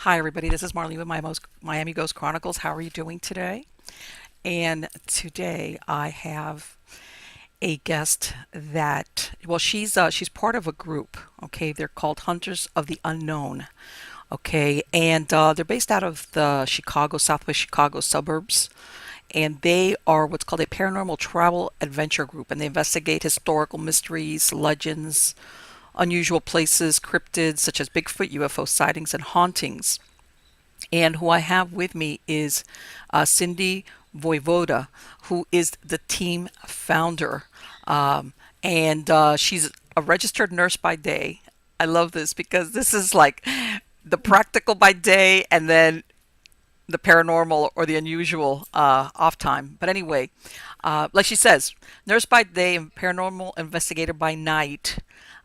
Hi, everybody. This is Marlene with Miami Ghost Chronicles. How are you doing today? And today I have a guest that, well, she's part of a group. Okay, they're called Hunters of the Unknown. Okay, and they're based out of the Southwest Chicago suburbs. And they are what's called a paranormal travel adventure group, and they investigate historical mysteries, legends, unusual places, cryptids such as Bigfoot, UFO sightings, and hauntings. And who I have with me is Cyndi Vojvoda, who is the team founder. And she's a registered nurse by day. I love this because this is like the practical by day and then the paranormal or the unusual off time. But anyway, like she says, nurse by day and paranormal investigator by night.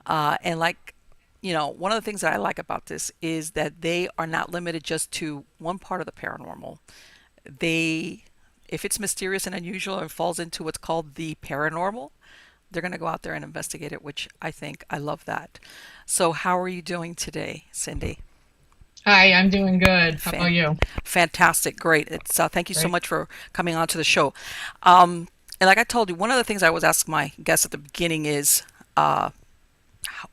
And like, one of the things that I like about this is that they are not limited just to one part of the paranormal. They, if it's mysterious and unusual and falls into what's called the paranormal, they're going to go out there and investigate it, which I love that. So, how are you doing today, Cyndi? Hi, I'm doing good. How about Fan- you? Fantastic, great. It's thank you so Great. much for coming on to the show. And like I told you, one of the things I always ask my guests at the beginning is, uh,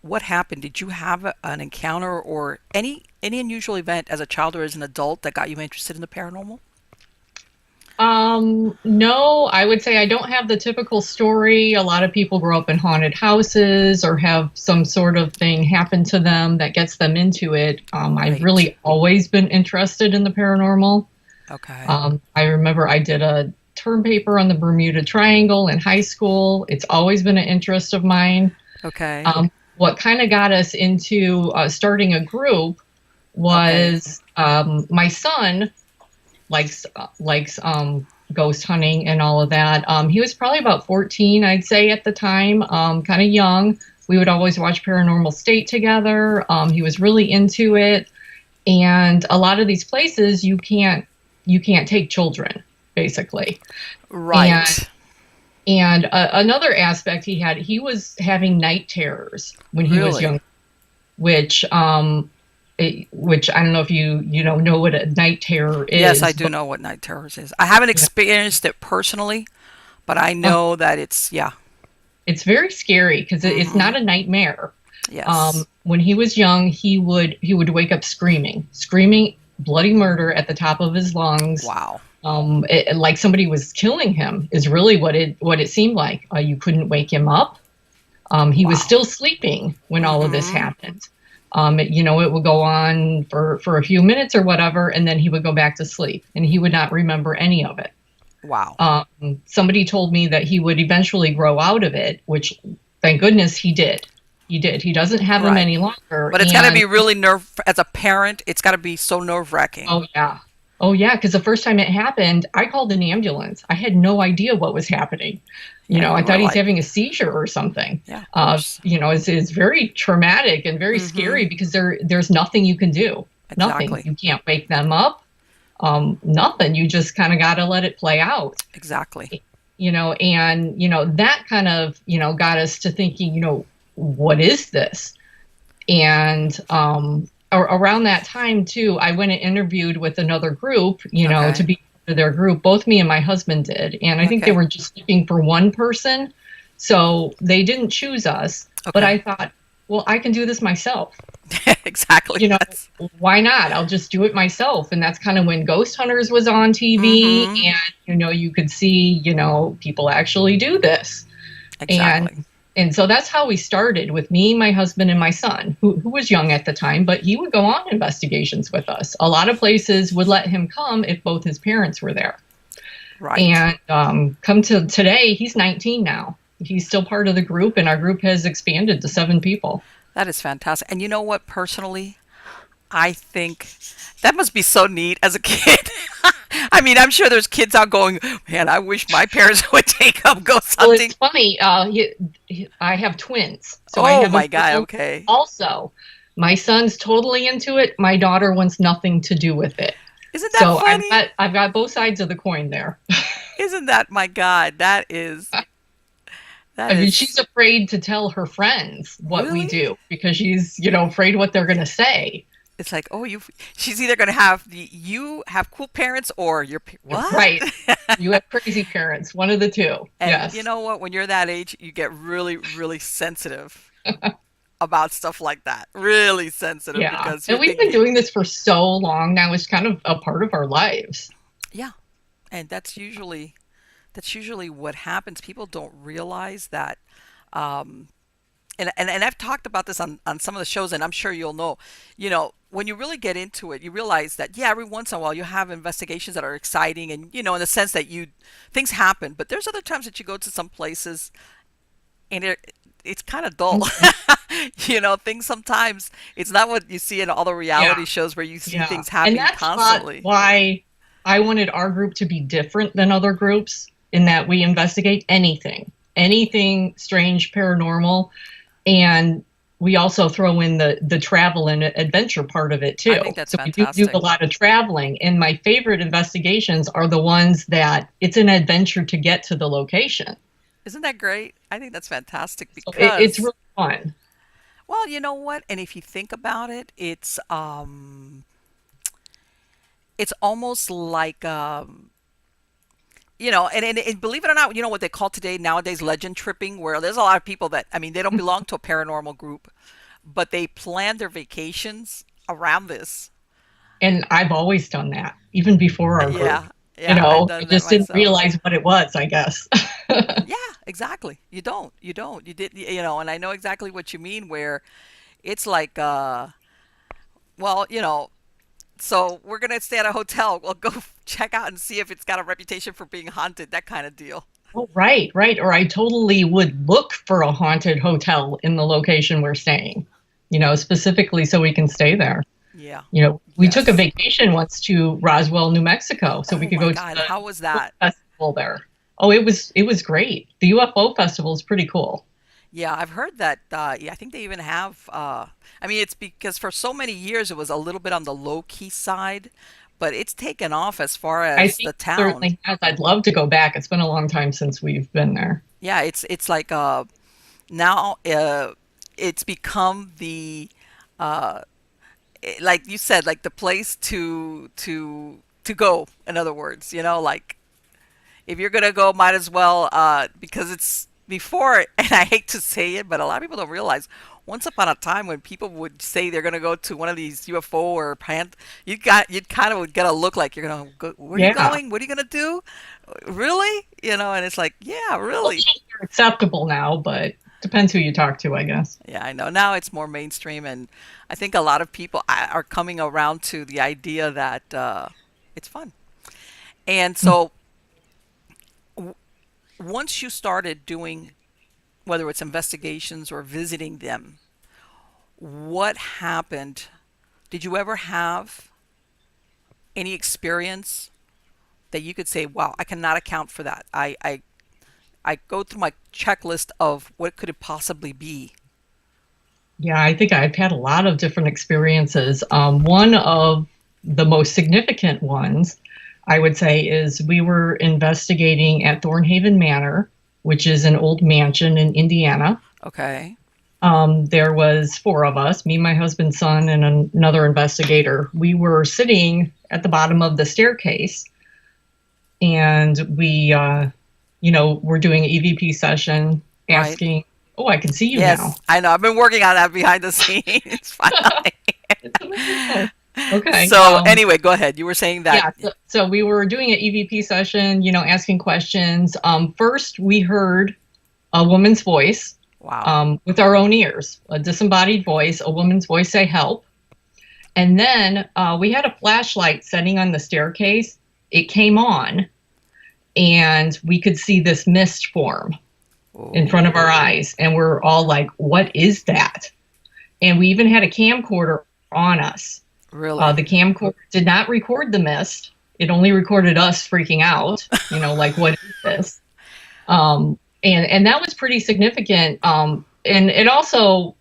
what happened? Did you have an encounter or any unusual event as a child or as an adult that got you interested in the paranormal? No, I would say I don't have the typical story. A lot of people grow up in haunted houses or have some sort of thing happen to them that gets them into it. I've Right. really always been interested in the paranormal. Okay. I remember I did a term paper on the Bermuda Triangle in high school. It's always been an interest of mine. Okay. What kind of got us into starting a group Okay. was my son likes ghost hunting and all of that. He was probably about 14, I'd say, at the time, kind of young. We would always watch Paranormal State together. He was really into it, and a lot of these places you can't take children, basically. And Right. another aspect he was having night terrors when he was Really? young, which which I don't know if you know what a night terror Yes, I is, do know what night terrors is. I haven't experienced it personally, but I but know that it's yeah. it's very scary because it's Mm-hmm. not a nightmare. Yes. When he was young, he would wake up screaming bloody murder at the top of his lungs. Wow. Like somebody was killing him is really what it seemed like. You couldn't wake him up. He was Wow. still sleeping when all of this Mm-hmm. happened. It would go on for a few minutes or whatever, and then he would go back to sleep, and he would not remember any of it. Wow. Somebody told me that he would eventually grow out of it, which thank goodness he did. He did. He doesn't have them Right. any longer. But it's got to And be really as a parent, it's got to be so nerve-wracking. oh, yeah. Oh, yeah. Because the first time it happened, I called an ambulance. I had no idea what was happening. Yeah, I you were thought he's like, having a seizure or something. yeah, of course. It's very traumatic and very Mm-hmm. scary because there's nothing you can do. Nothing. Exactly. You can't wake them up. Nothing. You just kind of got to let it play out. Exactly. That kind of got us to thinking, what is this? And around that time too, I went and interviewed with another group, to Okay. be part of their group. Both me and my husband did, and I think they Okay. were just looking for one person, so they didn't choose us. But Okay. I thought, well, I can do this myself. Exactly. you know That's. why not? I'll just do it myself. And that's kind of when Ghost Hunters was on TV, Mm-hmm. and you could see, people actually do this. And Exactly. and so that's how we started, with me, my husband, and my son, who was young at the time, but he would go on investigations with us. A lot of places would let him come if both his parents were there. Right. And come to today, he's 19 now. He's still part of the group, and our group has expanded to 7 people. That is fantastic. And you know what, personally, I think that must be so neat as a kid. I mean, I'm sure there's kids out going, man, I wish my parents would take up ghost Well, hunting. it's funny. I have twins, so I Oh have a my God. girl Okay. also. My son's totally into it. My daughter wants nothing to do with it. Isn't that So I've funny? got I've got both sides of the coin there. Isn't that my God? That I mean, she's is afraid to tell her friends what we really? do because she's, afraid what they're going to say. It's like, oh, she's either going to have you have cool parents or what? Right. You have crazy parents, one of the two. And you Yes. know what? When you're that age, you get really, really sensitive about stuff like that. Really sensitive Yeah. because you're And we've been thinking, doing this for so long now. It's kind of a part of our lives. yeah. And that's usually what happens. People don't realize that. Um, and I've talked about this on some of the shows, and I'm sure you'll know, when you really get into it, you realize that, yeah, every once in a while you have investigations that are exciting and, in the sense that things happen, but there's other times that you go to some places and it's kind of dull. Mhm. Things sometimes, it's not what you see in all the Yeah. reality shows where you see Yeah. things And happening that's not constantly. why I wanted our group to be different than other groups in that we investigate anything strange, paranormal, and we also throw in the travel and adventure part of it I too. think that's So we do a fantastic. lot of traveling, and my favorite investigations are the ones that it's an adventure to get to the location. Isn't that great? I think that's fantastic So it's because, really fun. well, you know what? And if you think about it, it's almost like, and believe it or not, what they call today nowadays legend tripping, where there's a lot of people that, I mean, they don't belong to a paranormal group, but they plan their vacations around this. And I've always done that, even before our group. Yeah, yeah, I've I done that just didn't myself. realize what it was, I guess. Yeah, exactly. You don't, you did, and I know exactly what you mean, where it's like, well, so we're gonna stay at a hotel. We'll go check out and see if it's got a reputation for being haunted, that kind of deal. Oh, right, right. Or I totally would look for a haunted hotel in the location we're staying, specifically so we can stay there. Yeah. We took a Yes. vacation once to Roswell, New Mexico, so we Oh could my go to God, the how was UFO that? festival there. Oh, it was great. The UFO festival is pretty cool. Yeah, I've heard that. Yeah, I think they even have. I mean, it's because for so many years it was a little bit on the low key side, but it's taken off as far I as think the it town. certainly has. I'd love to go back. It's been a long time since we've been there. Yeah, it's like, now, it's become the, uh, like you said, like the place to go. In other words, like, if you're gonna go, might as well, because it's before. And I hate to say it, but a lot of people don't realize. Once upon a time, when people would say they're gonna go to one of these UFO or you'd kind of would get a look like you're gonna go. Where are you Yeah. going? What are you gonna do? Really? And it's like, yeah, Well, really. they're acceptable now, but depends who you talk to, I guess. Yeah, I know. Now it's more mainstream, and I think a lot of people are coming around to the idea that, it's fun. And so, w- once you started doing, whether it's investigations or visiting them, what happened? Did you ever have any experience that you could say, "Wow, I cannot account for that. I go through my checklist of what could it possibly be." Yeah, I think I've had a lot of different experiences. One of the most significant ones, I would say, is we were investigating at Thornhaven Manor, which is an old mansion in Indiana. Okay. There was four of us, me, my husband, son, and another investigator. We were sitting at the bottom of the staircase, and we're doing an EVP session, Right. asking. Oh, I can see you now. Yes, I know. I've been working on that behind the scenes. Finally. Okay. So anyway, go ahead. You were saying that. Yeah. So we were doing an EVP session, asking questions. First, we heard a woman's voice Wow. with our own ears, a disembodied voice, a woman's voice say help. And then we had a flashlight setting on the staircase. It came on, and we could see this mist form in front of our Oh, eyes. And we're all like, what is that? And we even had a camcorder on us. really? The camcorder did not record the mist. It only recorded us freaking out, like, what is this? And that was pretty significant. And it also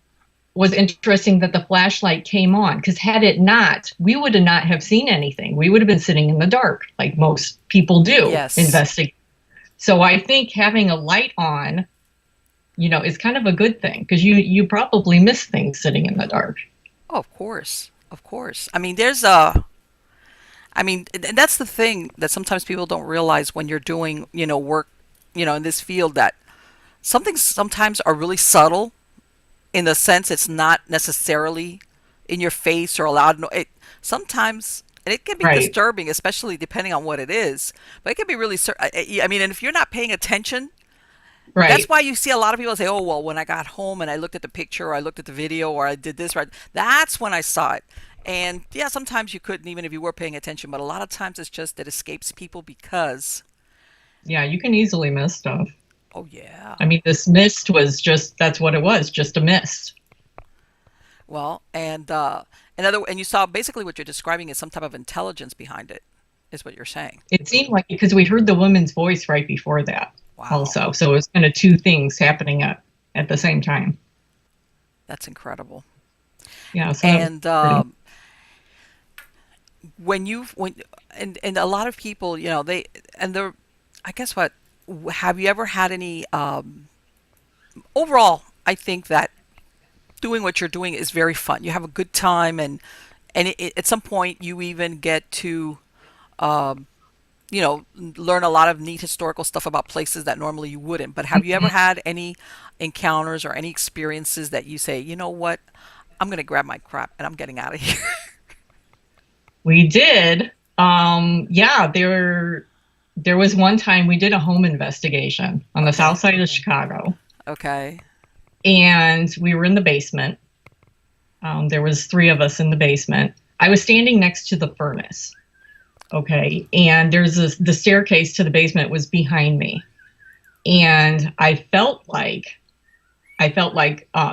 was interesting that the flashlight came on, because had it not, we would have not have seen anything. We would have been sitting in the dark like most people do Yes. investigate. So I think having a light on, is kind of a good thing, because you probably miss things sitting in the dark. Oh, of course. Of course. I mean, there's a. I mean, and that's the thing that sometimes people don't realize when you're doing, work, in this field that some things sometimes are really subtle in the sense it's not necessarily in your face or loud. No, sometimes, and it can be Right, disturbing, especially depending on what it is. But it can be really. I mean, and if you're not paying attention, that's right. why you see a lot of people say, "Oh, well, when I got home and I looked at the picture, or I looked at the video, or I did this, right? That's when I saw it." And yeah, sometimes you couldn't even if you were paying attention, but a lot of times it's just it escapes people because, Yeah, you can easily miss stuff. oh yeah, I mean, this mist was just, that's what it was, just a mist. well, and you saw basically what you're describing is some type of intelligence behind it, is what you're saying. It seemed like because we heard the woman's voice right before that Wow, also. So it was kind of two things happening at the same time. that's incredible. Yeah, so that was And pretty. when and a lot of people, they and they're, I guess what have you ever had any overall, I think that doing what you're doing is very fun. You have a good time, and at some point you even get to um, learn a lot of neat historical stuff about places that normally you wouldn't. But have you ever Mhm. had any encounters or any experiences that you say, you know what, I'm gonna grab my crap and I'm getting out of here? We did. Yeah, there was one time we did a home investigation on the south Okay, side of Chicago, okay, and we were in the basement. There was three of us in the basement. I was standing next to the furnace. Okay, and the staircase to the basement was behind me, and I felt like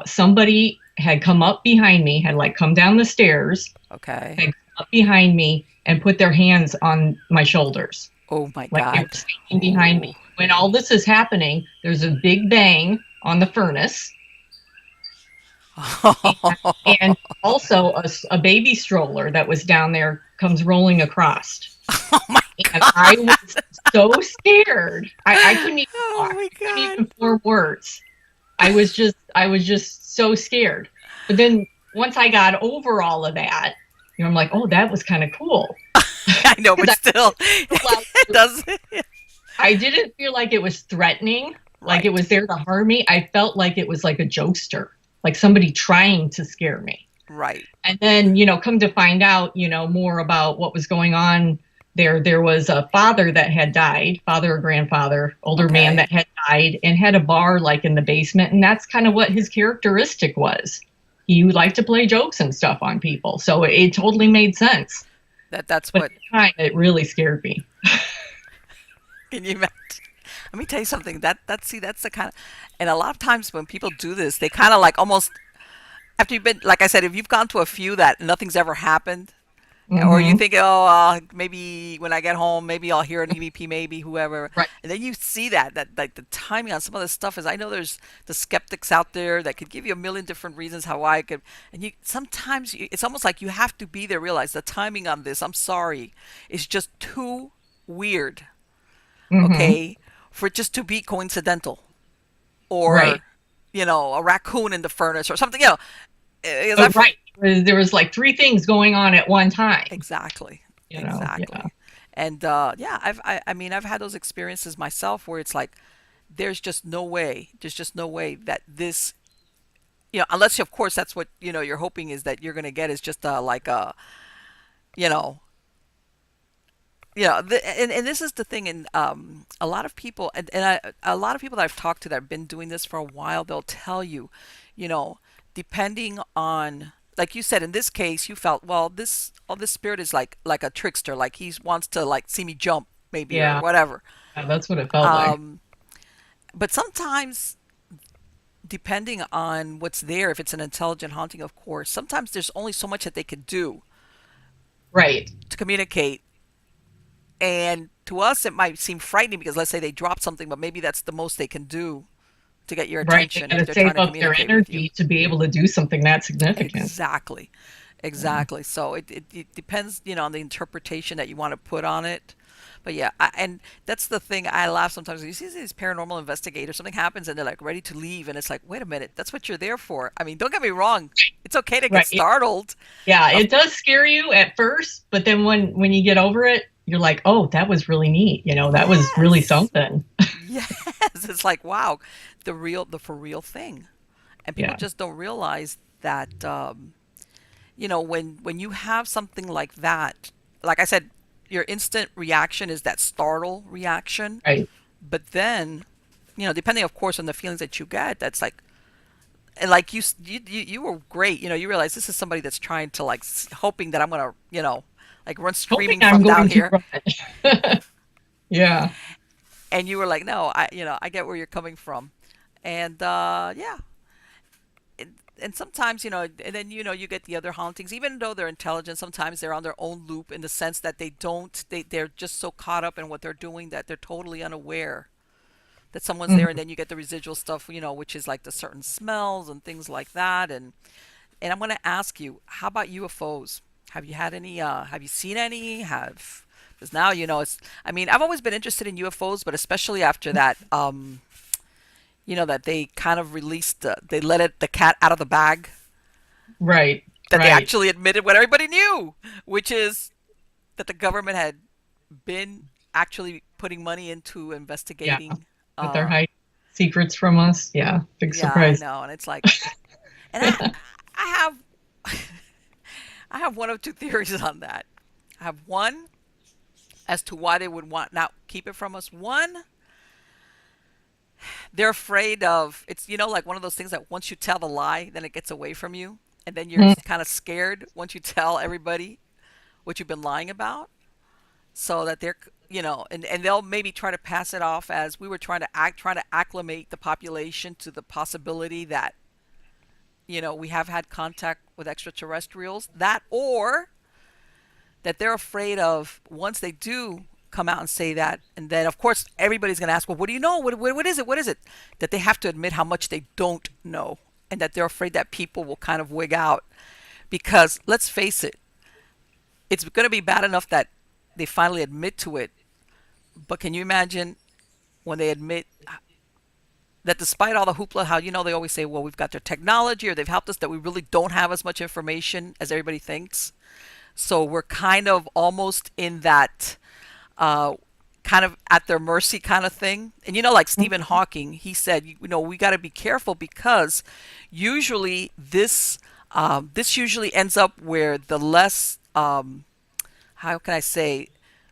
somebody had come up behind me, had like come down the stairs, okay. had come up behind me and put their hands on my shoulders, Oh my like they were God. standing behind me. When all this is happening, there's a big bang on the furnace, and also a baby stroller that was down there comes rolling across. Oh my And I God. was so scared. I couldn't even Oh talk. my I couldn't God. even form words. I was just so scared. But then once I got over all of that, I'm like, oh, that was kind of cool. I know, but Because still, it does. I didn't feel like it was threatening, like it Right, was there to harm me. I felt like it was like a jokester, like somebody trying to scare me. right. And then, come to find out, more about what was going on there. There was a father that had died, father or grandfather, older man Okay. that had died and had a bar like in the basement. And that's kind of what his characteristic was. He liked to play jokes and stuff on people. So it totally made sense. That's But at what. the time, it really scared me. Can you imagine? Let me tell you something. See, that's the kind of, and a lot of times when people do this, they kind of like almost after you've been, like I said, if you've gone to a few that nothing's ever happened, or you Hmm. think, oh, maybe when I get home, maybe I'll hear an EVP, maybe whoever, Right. and then you see that like the timing on some of this stuff is. I know there's the skeptics out there that could give you a million different reasons how I could, and you sometimes it's almost like you have to be there, realize the timing on this. I'm sorry, is just too weird, Hmm. okay, for it just to be coincidental, or Right. a raccoon in the furnace or something. Is Oh, that right. There was like three things going on at one time, exactly, Yeah. exactly. And yeah, I mean, I've had those experiences myself where it's like there's just no way that this, unless of course that's what you're hoping is that you're gonna get is just like a, you know and this is the thing, and a lot of people, a lot of people that I've talked to that have been doing this for a while, they'll tell you, you know, depending on, like you said, in this case, you felt, well, this spirit is like a trickster, like he wants to like see me jump, maybe, or Yeah. whatever. Yeah, that's what it felt like. Um, but sometimes, depending on what's there, if it's an intelligent haunting, of course, sometimes there's only so much that they could do Right. to communicate. And to us, it might seem frightening because let's say they drop something, but maybe that's the most they can do to get your Right. They attention got if to they're trying save to up their communicate with you. energy to be able to do something that significant. Exactly. Yeah. Exactly. So it depends, on the interpretation that you want to put on it. But yeah, and that's the thing. I laugh sometimes. You see these paranormal investigators, something happens and they're like ready to leave, and it's like, wait a minute, that's what you're there for. I mean, don't get me wrong. It's okay to get Right. startled. Yeah, Of it does scare you at first, but then when you get over it, you're like, "Oh, that was really neat. That was really yes, something." yes. It's like, wow, the for real thing, and people Yeah. just don't realize that. When you have something like that, like I said, your instant reaction is that startle reaction. Right. But then, depending, of course, on the feelings that you get, that's like, and like you were great. You realize this is somebody that's trying to like hoping that I'm gonna, like run Hoping screaming I'm from down going to here. run. Yeah. And you were like, no, I get where you're coming from, and yeah, and sometimes and then you get the other hauntings, even though they're intelligent. Sometimes they're on their own loop in the sense that they're just so caught up in what they're doing that they're totally unaware that someone's there. And Mhm. then you get the residual stuff, which is like the certain smells and things like that. And I'm going to ask you, how about UFOs? Have you had any? Have you seen any? Have Because now it's. I mean, I've always been interested in UFOs, but especially after that. That they kind of released. They let the cat out of the bag. Right. That they Right. actually admitted what everybody knew, which is that the government had been actually putting money into Yeah. investigating. That they're Uh, hiding secrets from us. Yeah. Big yeah, I surprise. know, and it's like, and I have I have one of two theories on that. I have one as to why they would want not keep it from us. One, they're afraid of it's like one of those things that once you tell the lie, then it gets away from you, and then you're Mhm. kind of scared once you tell everybody what you've been lying about, so that they're and they'll maybe try to pass it off as we were trying to acclimate the population to the possibility that we have had contact with extraterrestrials, that or that they're afraid of once they do come out and say that, and then of course everybody's going to ask, well, what do you know, what is it, that they have to admit how much they don't know, and that they're afraid that people will kind of wig out, because let's face it, it's going to be bad enough that they finally admit to it, but can you imagine when they admit that despite all the hoopla, how they always say, well, we've got their technology or they've helped us, that we really don't have as much information as everybody thinks. So we're kind of almost in that uh, kind of at their mercy kind of thing. And like Stephen Hawking, he said, we got to be careful because usually this usually ends up where the less, how can I say,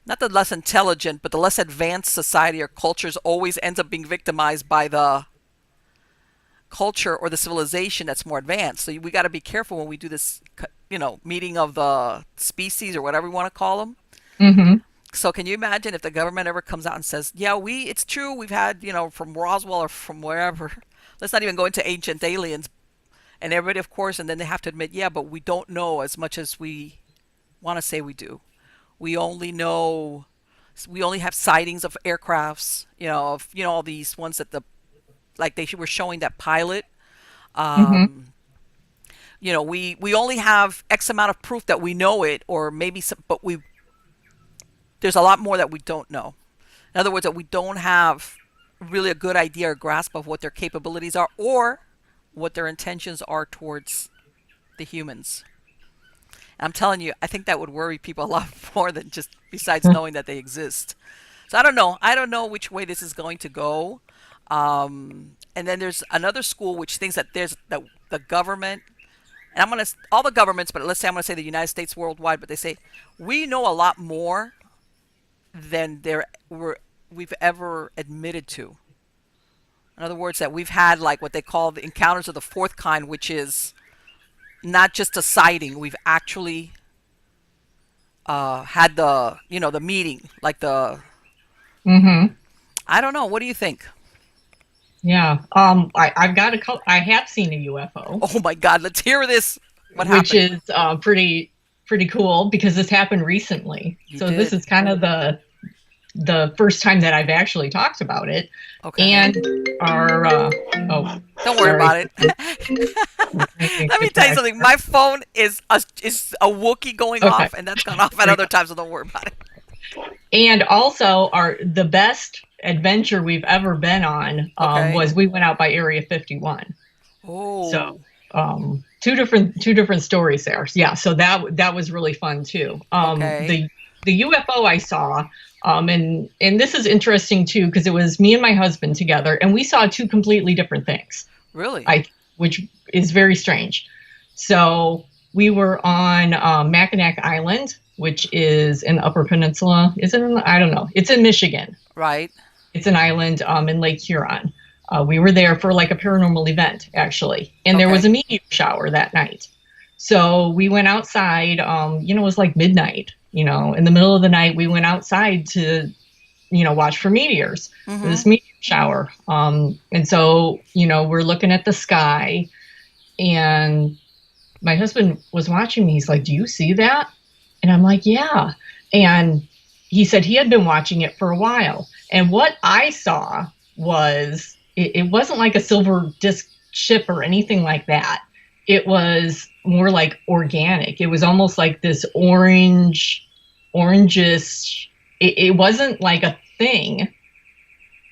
not the less intelligent, but the less advanced society or cultures always ends up being victimized by the culture or the civilization that's more advanced. So we got to be careful when we do this, meeting of the species or whatever we want to call them. Mhm. So can you imagine if the government ever comes out and says, "Yeah, it's true. We've had, from Roswell or from wherever. Let's not even go into ancient aliens." And everybody, of course, and then they have to admit, "Yeah, but we don't know as much as we want to say we do. We only know, we only have sightings of aircrafts, of all these ones that the like they were showing that pilot. Mhm. Um, we only have X amount of proof that we know it, or maybe some, but there's a lot more that we don't know. In other words, that we don't have really a good idea or grasp of what their capabilities are or what their intentions are towards the humans. And I'm telling you, I think that would worry people a lot more than just besides knowing that they exist. So I don't know. I don't know which way this is going to go. And then there's another school which thinks that there's the government, and I'm gonna all the governments, but let's say I'm gonna say the United States worldwide, but they say we know a lot more than we've ever admitted to. In other words, that we've had like what they call the encounters of the fourth kind, which is not just a sighting. We've actually had the meeting, like the Mhm. I don't know. What do you think? Yeah. I've got a couple. I have seen a UFO, Oh my God, let's hear this. What which happened? is pretty cool because this happened recently. You So this did. is kind of the first time that I've actually talked about it. Okay. And our oh, Don't worry sorry, about it. making Let a me tell you text. something. My phone is a Wookiee going Okay, off, and that's gone off at great. other times, so don't worry about it. And also, our the best adventure we've ever been on Okay. was we went out by Area 51. So Oh, two different stories there. Yeah, so that was really fun too. okay. The UFO I saw, and this is interesting too because it was me and my husband together, and we saw two completely different things. Really? I which is very strange. So we were on Mackinac Island, which is in the Upper Peninsula. Is it? I don't know. It's in Michigan. Right. It's an island in Lake Huron. We were there for like a paranormal event, actually, and there was Okay. a meteor shower that night. So we went outside. It was like midnight. In the middle of the night, we went outside to, watch for meteors. Mm-hmm. This meteor shower. And so, we're looking at the sky, and my husband was watching me. He's like, "Do you see that?" And I'm like, "Yeah." And he said he had been watching it for a while. And what I saw was it wasn't like a silver disc ship or anything like that. It was more like organic. It was almost like this orangish. It wasn't like a thing.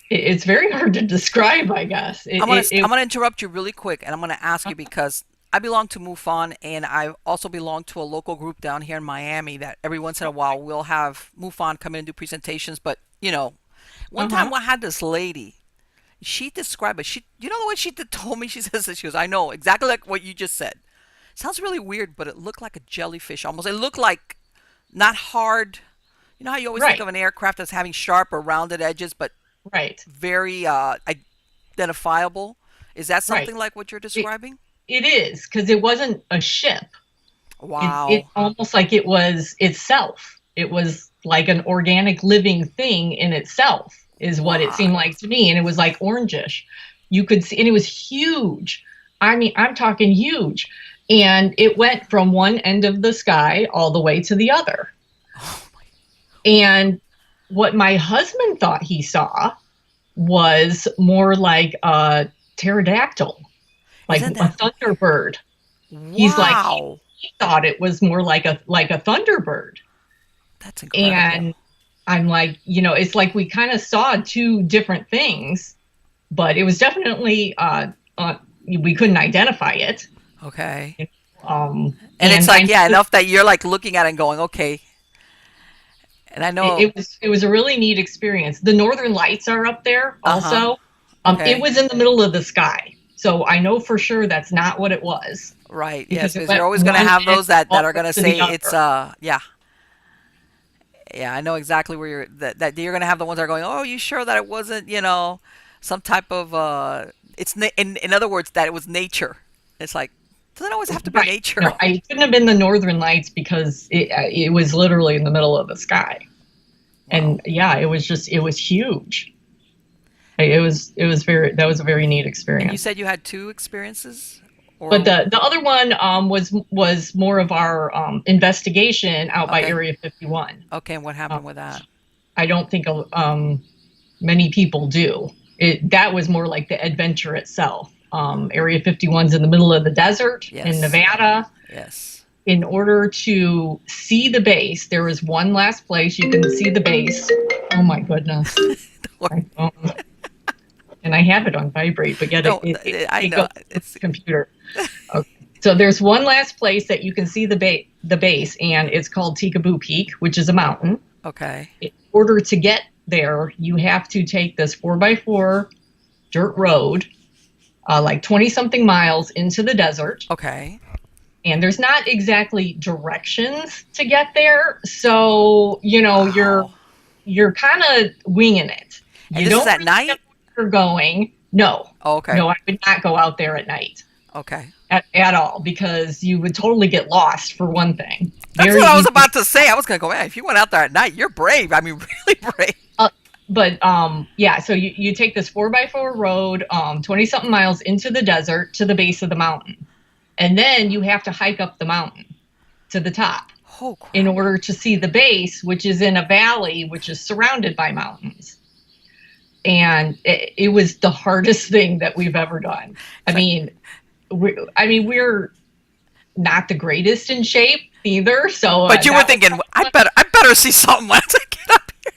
It's very hard to describe, I guess. I'm gonna interrupt you really quick, and I'm gonna ask you because I belong to MUFON, and I also belong to a local group down here in Miami that every once in a while we'll have MUFON come in and do presentations. But one Uh-huh. time I had this lady. She described it. The way she told me. She says that she goes, "I know exactly like what you just said. Sounds really weird, but it looked like a jellyfish almost. It looked like not hard. You know how you always think Right, of an aircraft as having sharp or rounded edges, but right, very identifiable. Is that right. something like what you're It, describing? it is because it wasn't a ship. It Wow. almost like it was itself. It was like an organic living thing in itself, is what it seemed Wow. like to me. And it was like orangish. You could see, and it was huge. I mean, I'm talking huge. And it went from one end of the sky all the way to the other. Oh my. And what my husband thought he saw was more like a pterodactyl, like Isn't a that thunderbird. He's like, wow? he thought it was more like a thunderbird. That's incredible. And I'm like, it's like we kind of saw two different things, but it was definitely we couldn't identify it. Okay. And it's And like I yeah, knew enough that you're like looking at it and going, okay. And I it, know. it was a really neat experience. The Northern Lights are up there Uh huh. also. It Okay. was in the middle of the sky, so I know for sure that's not what it was Right. Yes, because it because you're went always from going to one have end those that all are the way going to to the say it's other. yeah. Yeah, I know exactly where that you're going to have the ones that are going, "Oh, you sure that it wasn't, some type of in other words that it was nature." It's like doesn't always have to be Right. nature. No, I couldn't have been the Northern Lights because it was literally in the middle of the sky. Wow. And yeah, it was huge. It was very that was a very neat And you experience. said you had two experiences But or the other one was more of our investigation out by okay. Area 51. Okay, and what Um, happened with that? I don't think many people do. That was more like the adventure itself. Area 51's in the middle of the desert in Yes. Nevada. Yes. In order to see the base, there is one last place you can see the base. Oh my goodness. I don't, and I have it on vibrate, but yet No, I it know. goes to the computer. Okay. So there's one last place that you can see the base, and it's called Tikaboo Peak, which is a mountain. Okay. In order to get there, you have to take this 4x4 dirt road, like 20 something miles into the desert. Okay. And there's not exactly directions to get there. So, you're Wow. kind of winging it. And You this is don't at really know night? where you're going. No, Oh, okay. no, I would not go out there at night Okay. at all because you would totally get lost for one thing. That's Very what I was easy. about to say. I was gonna go, man, if you went out there at night, you're brave. I mean, really brave. But yeah, so you take this 4x4 road, 20 something miles into the desert to the base of the mountain. And then you have to hike up the mountain to the top Oh in crap. order to see the base, which is in a valley, which is surrounded by mountains. And it was the hardest thing that we've ever done. I It's like, mean, we're not the greatest in shape either. So but you were that was thinking, I better see something once I get up here.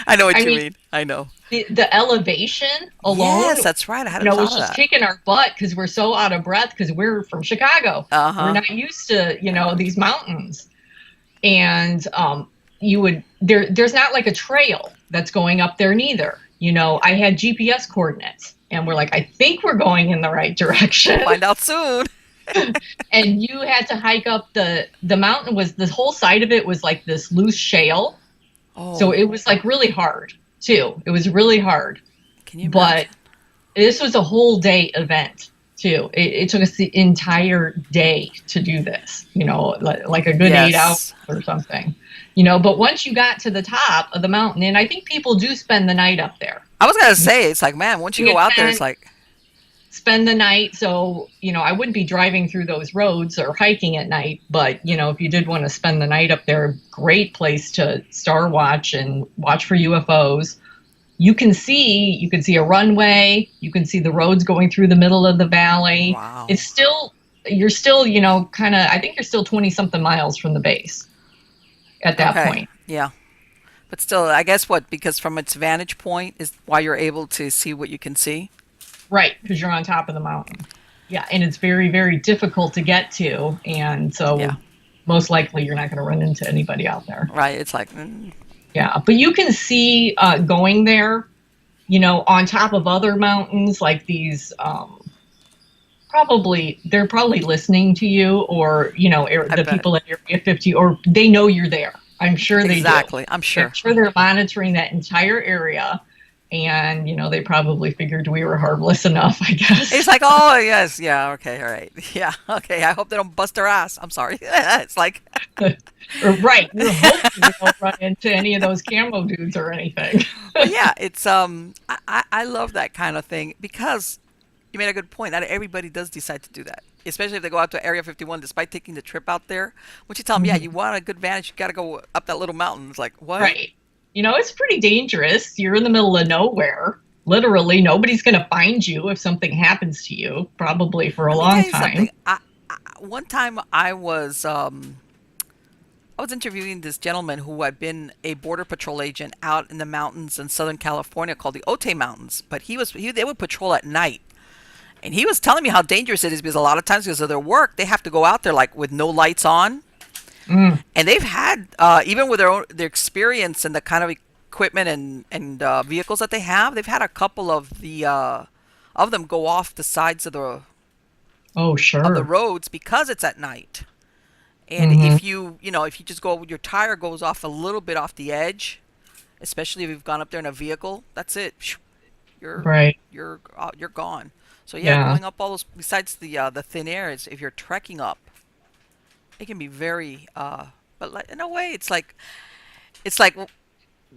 I know I what you mean, mean. I know. the elevation alone, Yes, that's right. I hadn't thought was of just that. kicking our butt because we're so out of breath because we're from Chicago. We're Uh-huh. not used to, these mountains. And there's not like a trail that's going up there neither. I had GPS coordinates and we're like, I think we're going in the right We'll direction. find out soon. And you had to hike up the mountain. Was the whole side of it was like this loose shale. So Oh, it was like really hard too. It was really hard. can you But imagine? this was a whole day event too. It took us the entire day to do this, like a good 8 hours Yes. or something, but once you got to the top of the mountain, and I think people do spend the night up there. I was gonna say, it's like, man, once you Bring go a out there, it's tent, like, spend the night. So, I wouldn't be driving through those roads or hiking at night, but, if you did want to spend the night up there, great place to star watch and watch for UFOs. You can see a runway, you can see the roads going through the middle of the valley. wow. It's still You're still, kind of, I think you're still 20 something miles from the base at that Okay. point. Yeah. But still, I guess what, because from its vantage point is why you're able to see what you can see. Right, because you're on top of the mountain. Yeah, and it's very, very difficult to get to, and Yeah. so most likely you're not going to run into anybody out there. Right. It's like, Yeah, but you can see going there, on top of other mountains like these. Probably they're probably listening to you, or I the bet. people at Area 50, or they know you're there. I'm sure they do. Exactly. I'm I'm sure. sure they're monitoring that entire area, and they probably figured we were harmless enough, I It's guess. like, oh, yes. Yeah. Okay. All right. Yeah. Okay. I hope they don't bust their ass. I'm sorry. It's like, Or right, you're hoping you don't run into any of those camo dudes or anything. but yeah, it's, I love that kind of thing because you made a good point. Not everybody does decide to do that, especially if they go out to Area 51 despite taking the trip out there. Once you tell them, yeah, you want a good vantage, you got to go up that little mountain. It's like, what? Right. It's pretty dangerous. You're in the middle of nowhere. Literally, nobody's going to find you if something happens to you, probably for a Let me tell long you something. time. One time I was interviewing this gentleman who had been a border patrol agent out in the mountains in Southern California called the Otay Mountains, but they would patrol at night. And he was telling me how dangerous it is because a lot of times because of their work, they have to go out there like with no lights on. Mm, And they've had even with their experience and the kind of equipment and vehicles that they have, they've had a couple of them go off the sides oh, of the sure. roads because it's at night. And Hmm. if you just go, your tire goes off a little bit off the edge, especially if you've gone up there in a vehicle, that's it. You're Right. you're gone. So yeah, Yeah. going up all those besides the thin air is if you're trekking up, it can be very but like, in a way it's like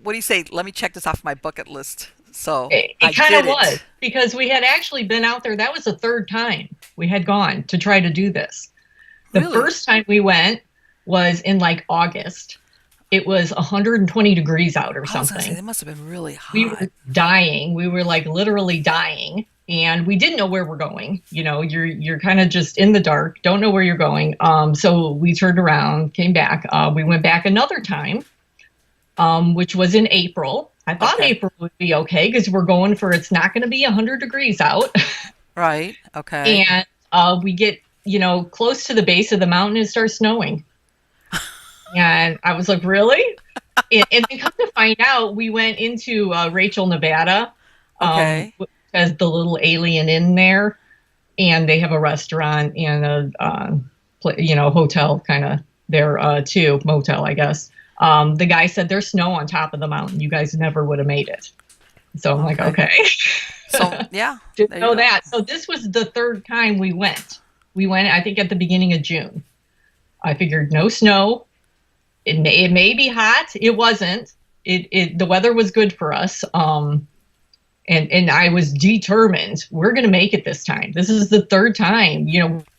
what do you say? Let me check this off my bucket list. So It I kind of did was it. because we had actually been out there. That was the third time we had gone to try to do this. The Really? first time we went was in like August. It was 120 degrees out or I was gonna say something. it must have been really We hot. were dying. We were like literally dying, and we didn't know where we're going. You're kind of just in the dark, don't know where you're going. So we turned around, came back. We went back another time, which was in April. I thought Okay. April would be okay because we're going for it's not going to be 100 degrees out. Right. Okay. And we get, close to the base of the mountain, it starts snowing. And I was like, really? And then come to find out, we went into Rachel, Nevada, Okay. as the little alien in there. And they have a restaurant and hotel kind of there too, motel, I guess. The guy said there's snow on top of the mountain. You guys never would have made it. So I'm like, Okay. okay. So yeah, Didn't there you know go. that. So this was the third time we went. We went, I think, at the beginning of June. I figured no snow. It may be hot. It wasn't. The weather was good for us. And I was determined we're going to make it this time. This is the third time.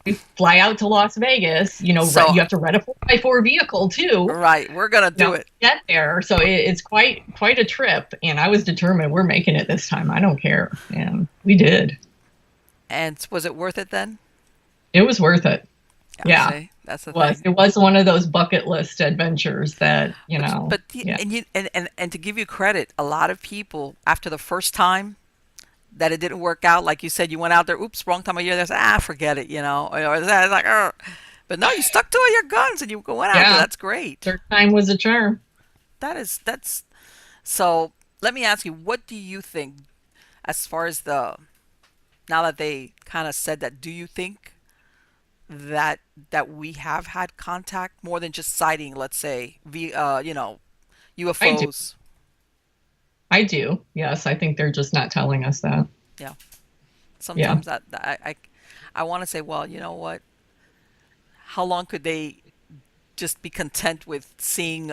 We fly out to Las Vegas. So You have to rent a 4x4 vehicle too. right, we're gonna do To it. get there. So it's quite a trip. And I was determined we're making it this time. I don't care. And we did. And was it worth it then? It was worth it. Yeah, Yeah, see, that's the was. thing. It was one of those bucket list adventures that, yeah. And and to give you credit, a lot of people after the first time that it didn't work out, like you said, you went out there, oops, wrong time of year. They say, forget it, or that like, but no, you stuck to your guns and you went out there. Yeah, That's great. third time was a charm. That's so. Let me ask you, what do you think as far as the now that they kind of said that? Do you think that we have had contact more than just sighting, let's say, I do. UFOs? I do. Yes, I think they're just not telling us that. Yeah. Yeah. Sometimes I want to say, well, you know what? How long could they just be content with seeing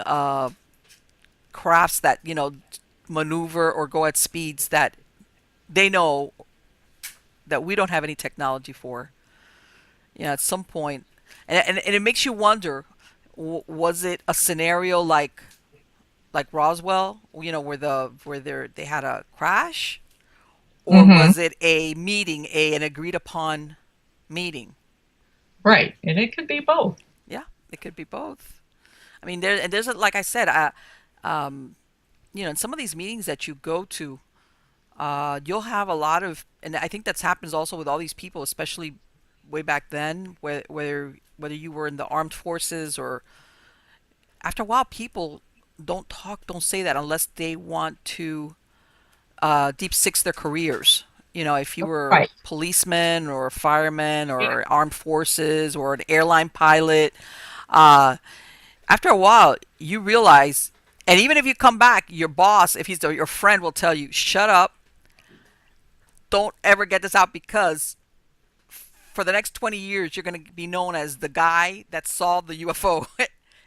crafts that maneuver or go at speeds that they know that we don't have any technology for? At some point, and it makes you wonder, was it a scenario like Roswell, where they had a crash, or Hmm. was it a meeting, an agreed upon meeting? Right. And it could be both. Yeah, it could be both. I mean, there's like I said, um, in some of these meetings that you go to, you'll have a lot of, and I think that's happens also with all these people, especially way back then, whether you were in the armed forces or after a while, people don't say that unless they want to deep six their careers. If you were a Right. policeman or a fireman Yeah. or armed forces or an airline pilot, uh, after a while, you realize, and even if you come back, your boss, if he's your friend, will tell you, "Shut up! Don't ever get this out because for the next 20 years, you're going to be known as the guy that saw the UFO."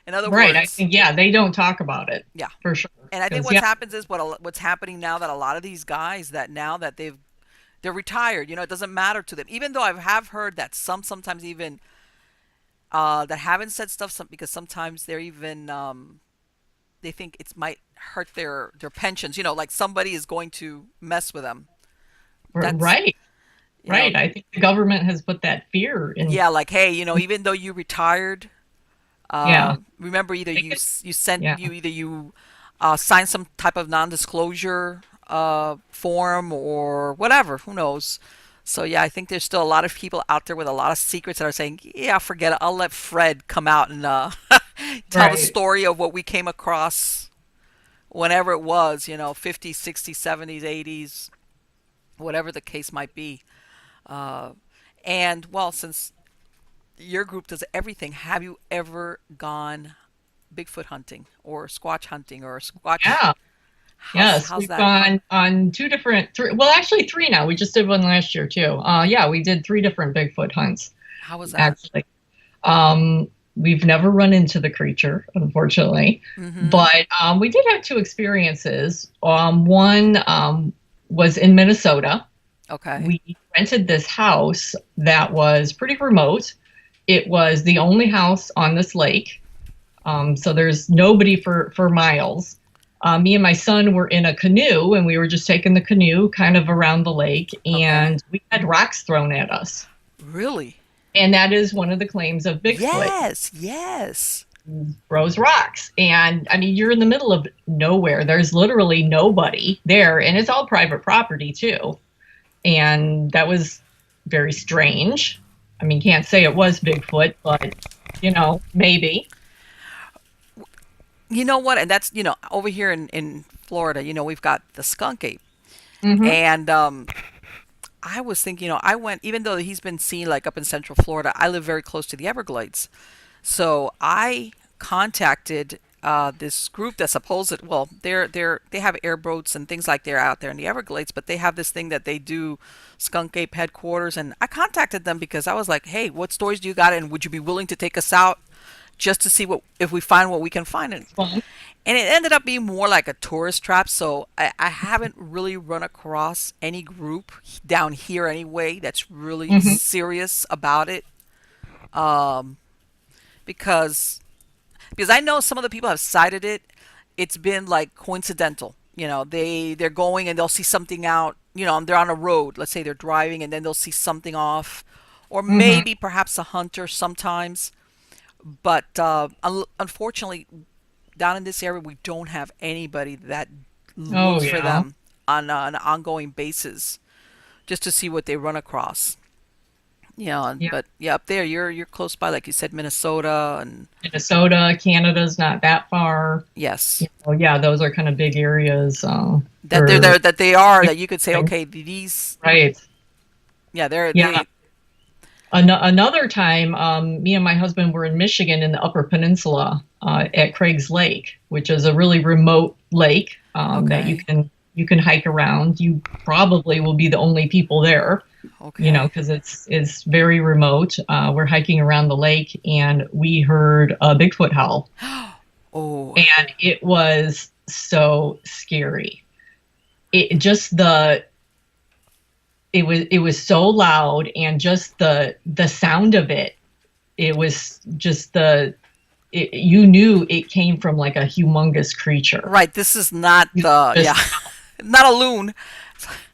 In other Right. I words, think, yeah, they don't talk about it yeah. for sure. And I think Because, what's yeah, happens is what's happening now that a lot of these guys that now that they're retired, it doesn't matter to them. Even though I have heard that sometimes even that haven't said stuff because sometimes they're even they think it might hurt their pensions. Like somebody is going to mess with them. That's right. you know Right. I think the government has put that fear in. yeah, like hey, even though you retired, Yeah. remember either They could, you sent yeah. you either you signed some type of non-disclosure form or whatever. Who knows? So yeah, I think there's still a lot of people out there with a lot of secrets that are saying, "Yeah, forget it. I'll let Fred come out and tell the Right. story of what we came across whenever it was, 50s, 60s, 70s, 80s, whatever the case might be." Uh, and well, since your group does everything, have you ever gone Bigfoot hunting or Squatch hunting or Squatch? Yeah. Yes. How's We've that? gone on two different, three, well, actually three now. We just did one last year too. Yeah, we did three different Bigfoot hunts, How was that? actually. We've never run into the creature, unfortunately, Mm-hmm. but we did have two experiences. One was in Minnesota. Okay. We rented this house that was pretty remote. It was the only house on this lake, so there's nobody for miles. Me and my son were in a canoe, and we were just taking the canoe kind of around the lake, Okay. and we had rocks thrown at us. Really? And that is one of the claims of Bigfoot. Yes. Yes. Throws rocks. And I mean, you're in the middle of nowhere. There's literally nobody there, and it's all private property too. And that was very strange. I mean, can't say it was Bigfoot, but maybe. You know what? And that's over here in Florida. We've got the skunk ape, Hmm. and I was thinking, I went even though he's been seen like up in Central Florida. I live very close to the Everglades, so I contacted this group that supposed well they have airboats and things like they're out there in the Everglades, but they have this thing that they do skunk ape headquarters, and I contacted them because I was like, hey, what stories do you got, and would you be willing to take us out just to see what if we find what we can find, Well, and it ended up being more like a tourist trap. So I haven't really run across any group down here anyway that's really hmm. serious about it. Um, because I know some of the people have cited it. It's been like coincidental. They're going and they'll see something out. They're on a road. Let's say they're driving and then they'll see something off, or Hmm. maybe perhaps a hunter sometimes. But unfortunately, down in this area, we don't have anybody that Oh looks for yeah. them on an ongoing basis just to see what they run across. Yeah, Yeah. but yeah, up there, you're close by, like you said, Minnesota, and Minnesota, Canada's not that far. yes, You know, yeah, those are kind of big areas that they're for there, that they are, that you could say, okay, these, right. yeah, they're Yeah. they. Another time, me and my husband were in Michigan in the Upper Peninsula at Craig's Lake, which is a really remote lake that Okay, you can hike around. You probably will be the only people there, you know, okay. because it's very remote. We're hiking around the lake, and we heard a Bigfoot howl, Oh, and it was so scary. It just the it was so loud, and just the sound of it, it was just you knew it came from like a humongous creature. right. This is not You yeah, just, not a loon.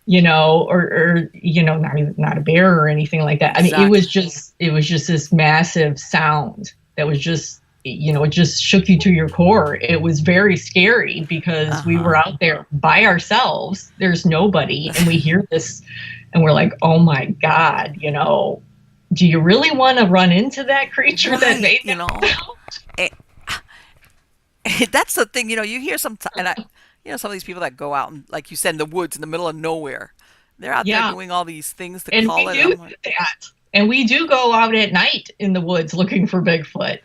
you know, or you know, not a bear or anything like that. I mean, Exactly. it was just this massive sound that was just, you know, it just shook you to your core. It was very scary Uh because we huh. were out there by ourselves. There's nobody, and we hear this, and we're like, oh my god, you know, do you really want to run into that creature that Right. made that sound? Eh, that's the thing. You hear some, and some of these people that go out and, like you said, in the woods in the middle of nowhere, they're out there Yeah. doing all these things to And call we it. do I'm like, that. And we do go out at night in the woods looking for Bigfoot,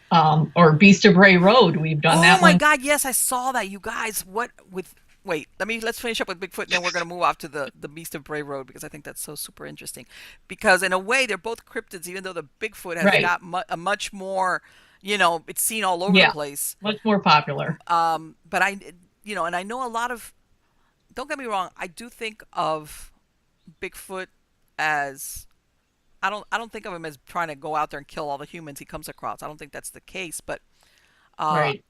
or Beast of Bray Road. We've done oh that my one. God, yes, I saw that. You guys, what with? Wait, let's finish up with Bigfoot, and then we're gonna move off to the Beast of Bray Road because I think that's so super interesting. Because in a way, they're both cryptids, even though the Bigfoot has Right. got a much more, it's seen all over the Yeah. place. Much more popular. But and I know a lot of. Don't get me wrong, I do think of Bigfoot as I don't think of him as trying to go out there and kill all the humans he comes across. I don't think that's the case. But uh, Right.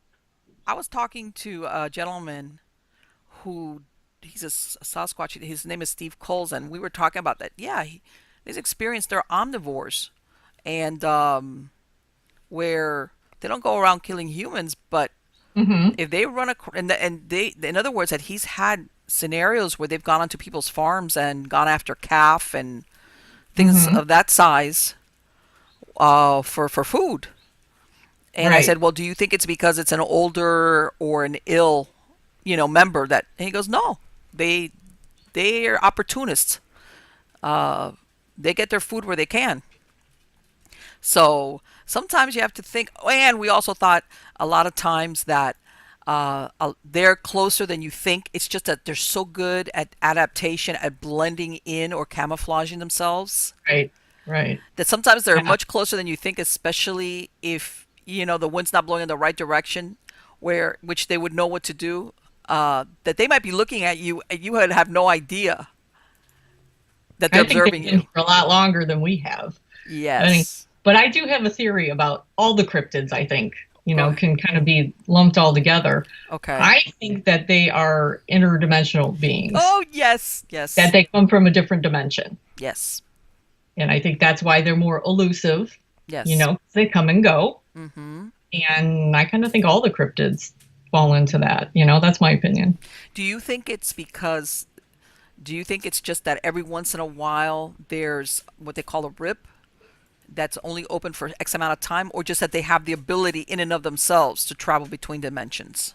I was talking to a gentleman who he's a Sasquatch. His name is Steve Coles, and we were talking about that. Yeah, he's experienced. They're omnivores, and where they don't go around killing humans, but Hmm. if they run across, and they, in other words, that he's had scenarios where they've gone onto people's farms and gone after calf and things Hmm. of that size for food. And I Right. said, well, do you think it's because it's an older or an ill, member that? And he goes, no, they they are opportunists. Uh, they get their food where they can. So sometimes you have to think. And we also thought a lot of times that they're closer than you think. It's just that they're so good at adaptation, at blending in or camouflaging themselves, Right. Right. that sometimes they're Yeah. much closer than you think, especially if the wind's not blowing in the right direction, where which they would know what to do. That they might be looking at you and you would have no idea that they're I think they've observing been you. here a lot longer than we have. I think, Yes. but I do have a theory about all the cryptids. I think, you Go know, ahead. can kind of be lumped all together. Okay. I think that they are interdimensional beings, Oh yes, that yes, they come from a different dimension. yes, And I think that's why they're more elusive, you yes. know, they come and go. Mm-hmm. And I kind of think all the cryptids fall into that. You know, that's my opinion. Do you think it's because? Do you think it's just that every once in a while there's what they call a rip that's only open for X amount of time, or just that they have the ability in and of themselves to travel between dimensions?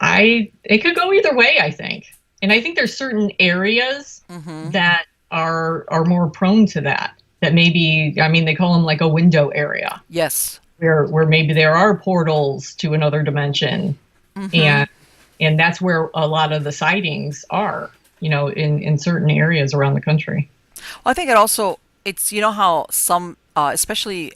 It could go either way, I think. And I think there's certain areas Mm-hmm. that are more prone to that. That maybe, I mean, they call them like a window area, Yes. where maybe there are portals to another dimension, Mm-hmm. and that's where a lot of the sightings are, you know, in certain areas around the country. Well, I think it also it's how some especially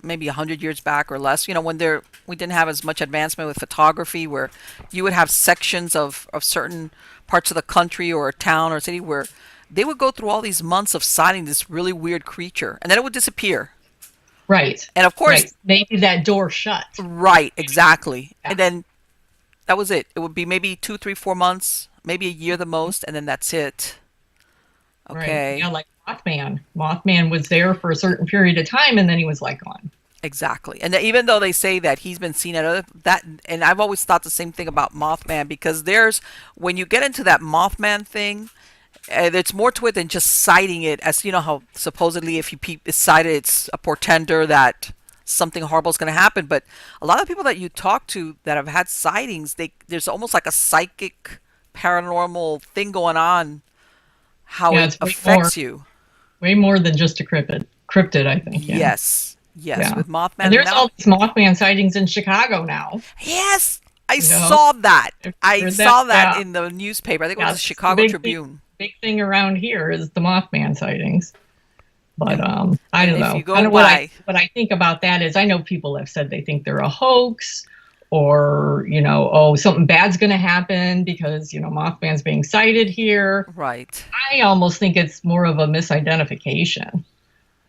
maybe 100 years back or less, when we didn't have as much advancement with photography, where you would have sections of certain parts of the country or a town or a city where they would go through all these months of sighting this really weird creature, and then it would disappear. Right. And of Right. course, Maybe that door shut. right, exactly. Yeah. And then that was it. It would be maybe 2, 3, 4 months, maybe a year the most, and then that's it. Right. Yeah, Okay. like Mothman. Mothman was there for a certain period of time, and then he was like gone. Exactly. And even though they say that he's been seen at other that, and I've always thought the same thing about Mothman, because there's, when you get into that Mothman thing, it's more to it than just citing it as, how supposedly if you cite it, it's a portender that something horrible is going to happen. But a lot of people that you talk to that have had sightings, there's almost like a psychic paranormal thing going on, how Yeah, it it's affects you. way more than just a cryptid. Cryptid, I think. Yeah, Yes, yes, yeah. with Mothman And there's now. all these Mothman sightings in Chicago now. Yes, I You know, saw that. I've I heard that. saw that Yeah, in the newspaper. I think it was yeah. the That's the Chicago Tribune. big thing around here is the Mothman sightings. But Yeah. I And don't if you know. go Kind of by, what I think about that is I know people have said they think they're a hoax, or oh, something bad's going to happen because Mothman's being sighted here. right. I almost think it's more of a misidentification.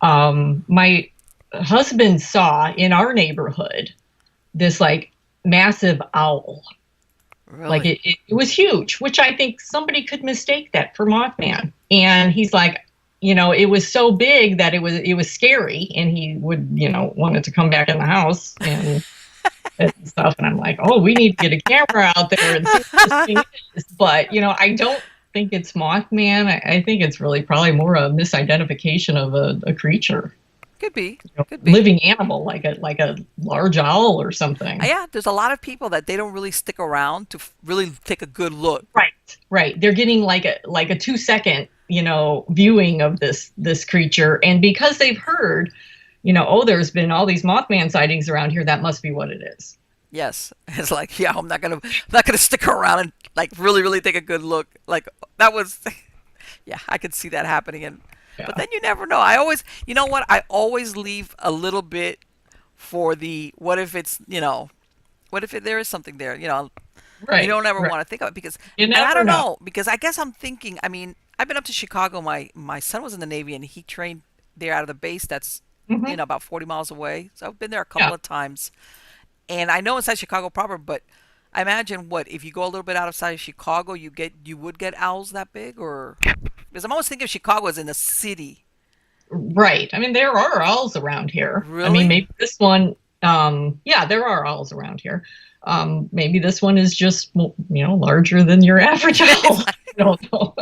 My husband saw in our neighborhood this like massive owl. Like Really? it was huge, which I think somebody could mistake that for Mothman. And he's like, it was so big that it was scary, and he would, wanted to come back in the house and stuff. And I'm like, oh, we need to get a camera out there and see what this thing is. But I don't think it's Mothman. I think it's really probably more a misidentification of a creature, Could be. Could be. living animal, like a large owl or something. Yeah, there's a lot of people that they don't really stick around to really take a good look. Right, right. They're getting like a 2 second, viewing of this creature, and because they've heard, oh, there's been all these Mothman sightings around here, that must be what it is. Yes, it's like, yeah, I'm not gonna stick around and like really, really take a good look. Like that was, yeah, I could see that happening. And but Yeah. then you never know. I always, you know what? I always leave a little bit for the what if it's, what if there is something there? You Right, don't ever right. want to think of it because, You and I never don't know. know, because I guess I'm thinking. I mean, I've been up to Chicago. My son was in the Navy and he trained there out of the base that's Hmm. about 40 miles away. So I've been there a couple Yeah. of times, and I know inside Chicago proper, but I imagine what if you go a little bit outside of Chicago, you would get owls that big, or because I'm always thinking of Chicago as in the city. Right. I mean, there are owls around here. I mean, Really? maybe this one, yeah, there are owls around here. Maybe this one is just, larger than your average owl. I don't know.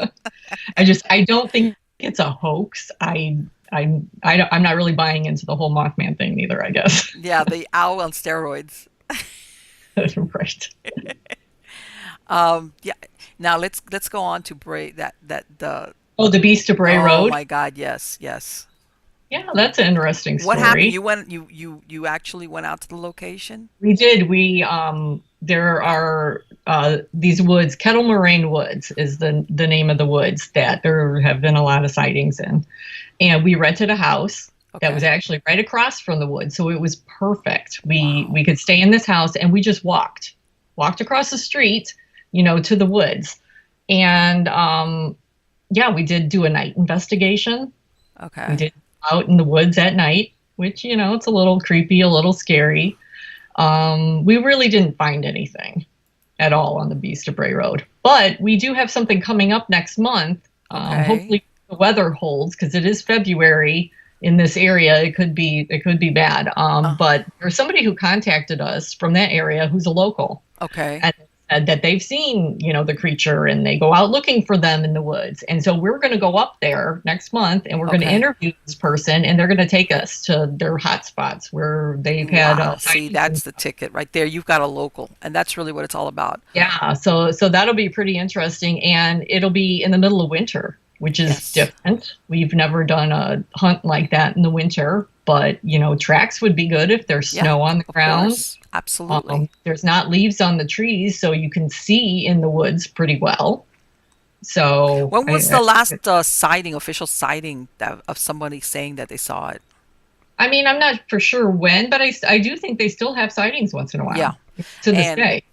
I don't think it's a hoax. I'm not really buying into the whole Mothman thing either, I guess. Yeah, the owl on steroids. Right. Yeah. Now let's go on to Bray. That the Oh, the Beast of Bray Oh Road. my God, yes, yes. Yeah, that's an interesting What happened? story. You actually went out to the location? We did. There are these woods. Kettle Moraine Woods is the name of the woods that there have been a lot of sightings in, and we rented a house that was Okay. actually right across from the woods, so it was perfect. We Wow. we could stay in this house, and we just walked across the street, to the woods, and yeah, we did do a night investigation. We Okay. did out in the woods at night, which it's a little creepy, a little scary. We really didn't find anything at all on the Beast of Bray Road, but we do have something coming up next month. Okay. Hopefully, the weather holds because it is February in this area. It could be bad. Uh, But there's somebody who contacted us from that area who's a local, okay. and said that they've seen the creature, and they go out looking for them in the woods. And so we're going to go up there next month, and we're going to Okay. interview this person, and they're going to take us to their hot spots where they've had Wow. See, sightings and that's the stuff. ticket right there. You've got a local, and that's really what it's all about. Yeah, so that'll be pretty interesting, and it'll be in the middle of winter, which is Yes. different. We've never done a hunt like that in the winter, but tracks would be good if there's Yeah. snow on the Of ground. course. Absolutely. There's not leaves on the trees, so you can see in the woods pretty well. So When was I, the last sighting, official sighting of somebody saying that they saw it? I mean, I'm not for sure when, but I do think they still have sightings once in a Yeah. while to this And day.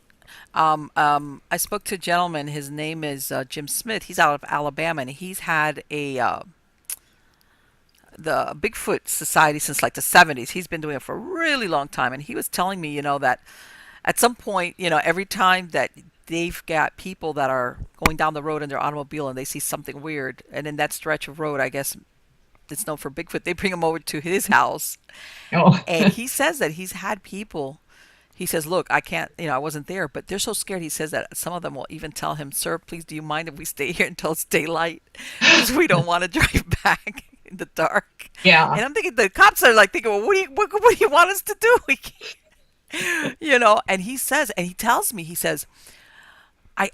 I spoke to a gentleman. His name is Jim Smith. He's out of Alabama, and he's had the Bigfoot Society since like the 70s. He's been doing it for a really long time, and he was telling me, that at some point, every time that they've got people that are going down the road in their automobile and they see something weird, and in that stretch of road, I guess that's known for Bigfoot, they bring him over to his house, Oh, and he says that he's had people. He says, "Look, I can't, I wasn't there, but they're so scared." He says that some of them will even tell him, "Sir, please, do you mind if we stay here until it's daylight, because we don't want to drive back in the dark." yeah, And I'm thinking the cops are like thinking, "Well, what do you want us to do?" And he says, and he tells me, he says,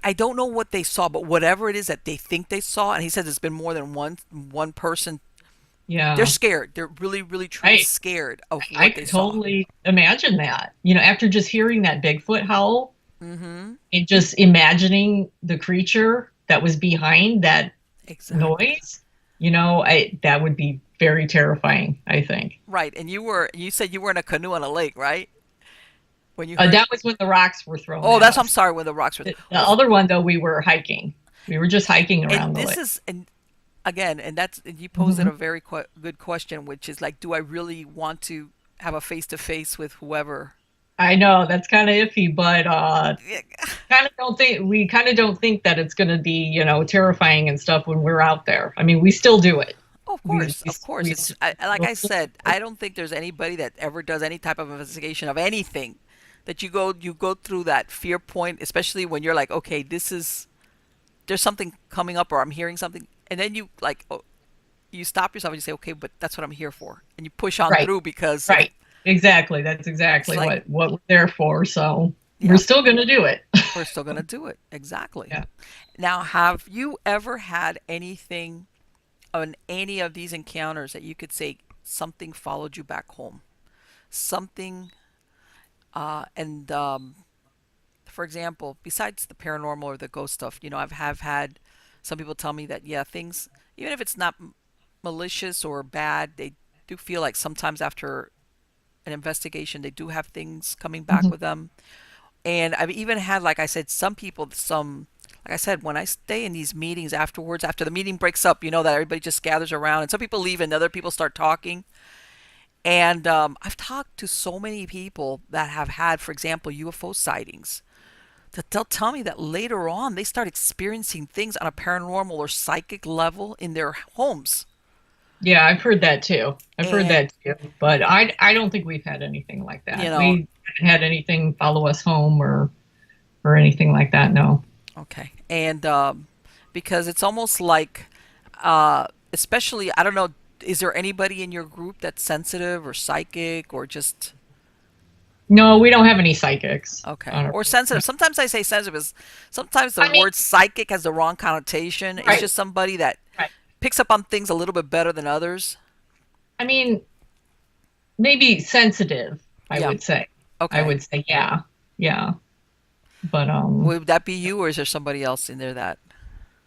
I don't know what they saw, but whatever it is that they think they saw, and he says it's been more than one person. They're yeah. scared. They're really, really, truly I scared of I what they could saw. totally imagine that. After just hearing that Bigfoot howl Mm-hmm. and just imagining the creature that was behind that Exactly. noise, I that would be very terrifying, I think. Right. And you said you were in a canoe on a lake, right? When you heard. That was when the rocks were thrown Oh, at I'm us. sorry. When the rocks were. The Well, other one, though, we were hiking. We were just hiking and around the this lake. is and again, and you posed Hmm. a very good question, which is like, do I really want to have a face to face with whoever? I know that's kind of iffy, but Yeah. kind of don't think that it's going to be, terrifying and stuff when we're out there. I mean, we still do it. Oh, of We course, of course. we It's like we'll I still said, do it. I don't think there's anybody that ever does any type of investigation of anything that you go through that fear point, especially when you're like, okay, there's something coming up, or I'm hearing something, and then you like, oh, you stop yourself and you say, okay, but that's what I'm here for, and you push on Right, through because right. Exactly. That's it's exactly like, what we're there for. So we're yeah, still going to do it. we're still gonna do it. Exactly. Yeah. Now, have you ever had anything on any of these encounters that you could say something followed you back home? Something, and for example, besides the paranormal or the ghost stuff, I've have had some people tell me that, yeah, things, even if it's not malicious or bad, they do feel like sometimes after an investigation, they do have things coming back Mhm. with them. And I've even had, like I said, some people, like I said, when I stay in these meetings afterwards, after the meeting breaks up, that everybody just gathers around and some people leave and other people start talking. And I've talked to so many people that have had, for example, UFO sightings, that they'll tell me that later on they start experiencing things on a paranormal or psychic level in their homes. Yeah, I've heard that too. I've heard And, that too. But I don't think we've had anything like you that. know, We haven't had anything follow us home or anything like that. No. okay. And because it's almost like, especially, I don't know, is there anybody in your group that's sensitive or psychic or just, No, we don't have any psychics okay, on our or no. sensitive? Sometimes I say sensitive is, sometimes the I mean, word psychic has the wrong connotation. It's right, just somebody that right. picks up on things a little bit better than others. I mean, maybe sensitive, I Yeah. would say. I Okay. would say, yeah. Yeah. But Would that be you, or is there somebody else in there that?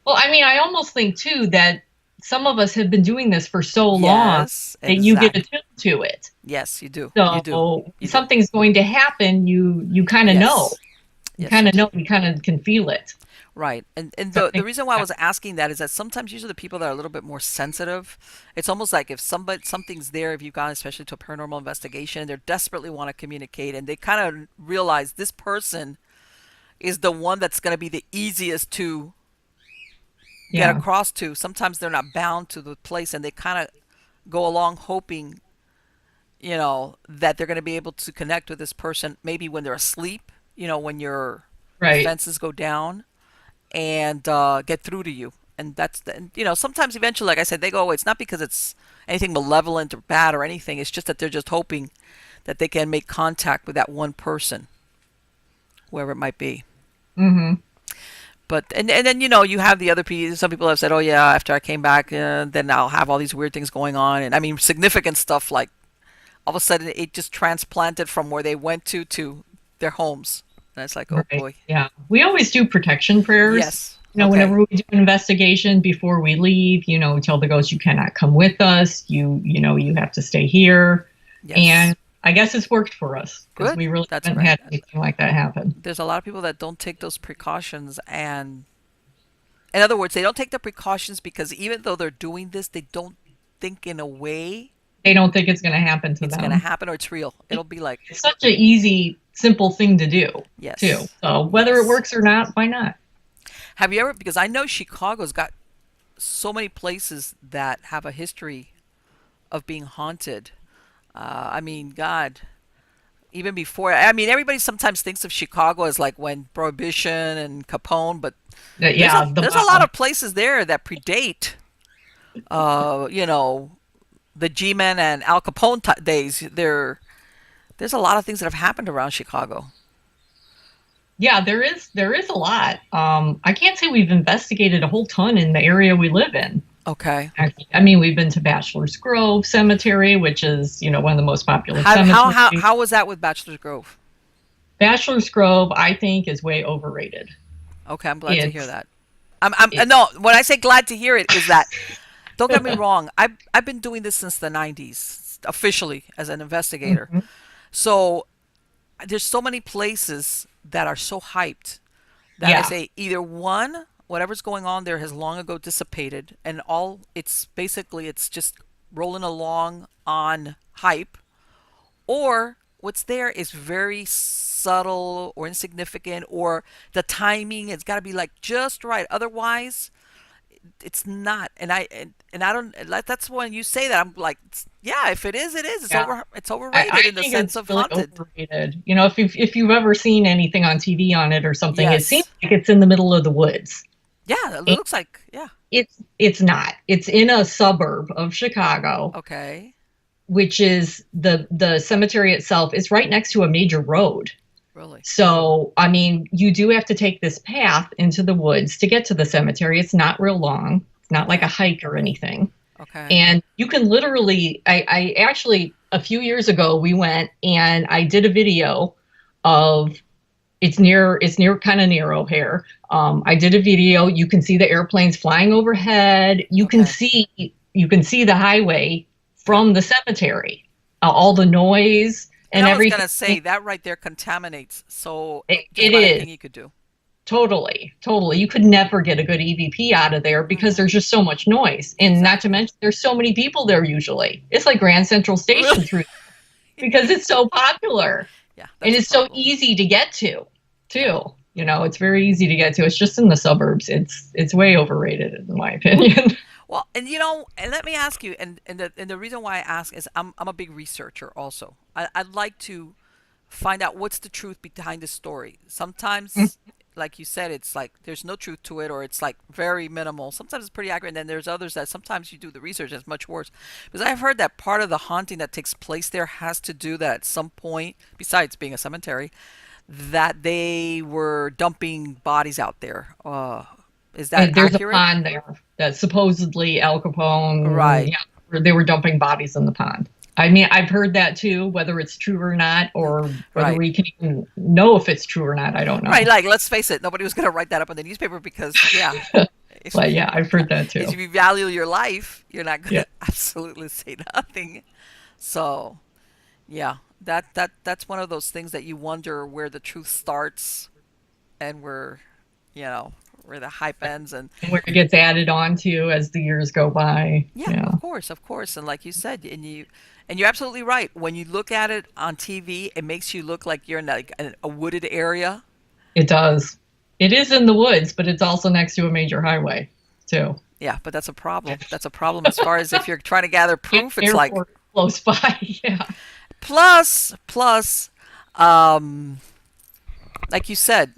well, I mean, I almost think too that some of us have been doing this for so long Yes, that you get exact. attuned to it. Yes, you do. You do. So when You do. something's going to happen, you kind of know. Yes. Yes, you do. You kind of can feel it. Right. And So I the think, reason why I yeah, was asking that is that sometimes usually the people that are a little bit more sensitive, it's almost like if something's there, if you've gone especially to a paranormal investigation, and they desperately want to communicate and they kind of realize this person is the one that's going to be the easiest to get yeah, across to. Sometimes they're not bound to the place and they kind of go along hoping, that they're going to be able to connect with this person maybe when they're asleep, when your right. defenses go down, and get through to you. And sometimes eventually, like I said, they go away. It's not because it's anything malevolent or bad or anything. It's just that they're just hoping that they can make contact with that one person, whoever it might be. Hmm. But and then you have the other people. Some people have said, "Oh yeah, after I came back, then I'll have all these weird things going on." And I mean, significant stuff like all of a sudden it just transplanted from where they went to their homes. And it's like, oh Right. boy. Yeah. We always do protection prayers. Yes. Okay. Whenever we do an investigation before we leave, we tell the ghost you cannot come with us. You have to stay here. Yes. And I guess it's worked for us because Good. we really That's haven't great. had anything like that happen. There's a lot of people that don't take those precautions, and in other words, they don't take the precautions because even though they're doing this, they don't think in a way They don't think it's going to happen to it's going to them. happen or it's real. It'll be like, It's such an easy, simple thing to do, too. yes. So whether it Yes. works or not, why not? Have you ever, because I know Chicago's got so many places that have a history of being haunted. I mean, God, even before, I mean, everybody sometimes thinks of Chicago as like when Prohibition and Capone, but Yeah, the there's a lot mob. of places there that predate, you know, the G-Men and Al Capone days. There's a lot of things that have happened around Chicago. Yeah, there is a lot. I can't say we've investigated a whole ton in the area we live in. Okay. Actually, I mean, we've been to Bachelor's Grove Cemetery, which is, one of the most popular cemeteries. How was that with Bachelor's Grove? Bachelor's Grove, I think, is way overrated. Okay, I'm glad to hear It's that. it, No. When I say glad to hear it, is that don't get me wrong. I've been doing this since the '90s officially as an investigator. Mhm. So there's so many places that are so hyped that I Yeah, say either one, whatever's going on there has long ago dissipated, and all it's basically it's just rolling along on hype, or what's there is very subtle or insignificant, or the timing has got to be like just right. Otherwise, it's not. And I don't. That's when you say that I'm like, yeah, if it is, it is. It's yeah. over. It's I overrated in the think sense it's of really haunted. overrated. If you've ever seen anything on TV on it or something, it seems Yes. like it's in the middle of the woods. Yeah. It looks like. Yeah. It's not. It's in a suburb of Chicago, Okay. which is the cemetery itself is right next to a major road. Really. So, I mean, you do have to take this path into the woods to get to the cemetery. It's not real long. It's not like a Okay. hike or anything. Okay. And you can literally, I actually, a few years ago, we went and I did a video of it's near kind of near O'Hare. I did a video. You can see the airplanes flying overhead. You can Okay. see you can see the highway Yeah. from the cemetery, all the noise And and I was everything. gonna say that right there contaminates. So just It about is anything you could do. totally, totally. You could never get a good EVP out of there because Hmm. there's just so much noise, and not to Exactly. mention there's so many people there. Usually, it's like Grand Central Really? Station through because it's so popular Yeah, and that's a it's so problem. easy to get to Yeah. too. It's very easy to get to. It's just in the suburbs. It's way overrated in my opinion. Well, and and let me ask you, and the reason why I ask is I'm a big researcher also. I'd like to find out what's the truth behind the story. Sometimes, like you said, it's like there's no truth to it, or it's like very minimal. Sometimes it's pretty accurate, and then there's others that sometimes you do the research and it's much worse. Because I've heard that part of the haunting that takes place there has to do that at some point, besides being a cemetery, that they were dumping bodies out there. Is that And there's a accurate? pond there that supposedly Al Capone, Right. yeah, they were dumping bodies in the pond. I mean, I've heard that too. Whether it's true or not, or whether Right. we can even know if it's true or not, I don't Right. know. Like, let's face it, nobody was going to write that up in the newspaper because, yeah, if But yeah, I've yeah, heard that if too. you value your life, you're not going Yeah. to absolutely say nothing. So, yeah, that's one of those things that you wonder where the truth starts and you know, where the hype ends. And And where it gets added on to as the years go by. yeah, Yeah, of course. And like you said, and you're absolutely right. When you look at it on TV, it makes you look like you're in like a wooded area. it does. It is in the woods, but it's also next to a major highway too. Yeah, but that's a problem. That's a problem as far as if you're trying to gather And proof. It's like airport close by. Yeah. plus, um, like you said,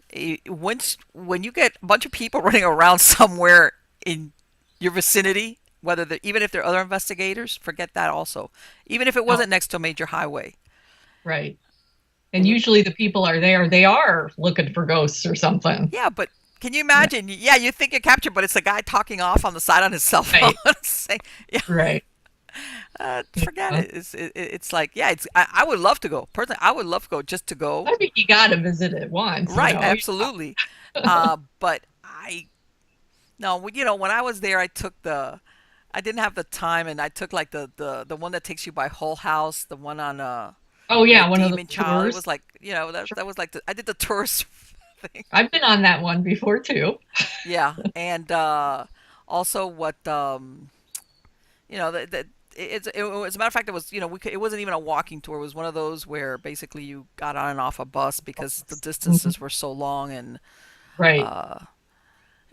once when you get a bunch of people running around somewhere in your vicinity, even if they're other investigators, forget that also. Even if it No, wasn't next to a major highway, right. And and you usually the people are there, they are looking for ghosts or something. yeah, but can you Yeah. imagine? Yeah, you think you're captured, but it's a guy talking off on the side on his cell phone, Right. saying, "Yeah, Right. forget Yeah. it." It's like, yeah, I would love to go. Personally, I would love to go just to go. I think you got to visit it once, Right, absolutely. But no, when I was there, I didn't have the time, and I took like the one that takes you by Whole House, the one on Oh the yeah, one of Demon those Child. It tours. was like, that was like I did the tourist thing. I've been on that one before too. Yeah, and also what that as a matter of fact, it was it wasn't even a walking tour. It was one of those where basically you got on and off a bus because the Mhm. distances were so long, Right. uh,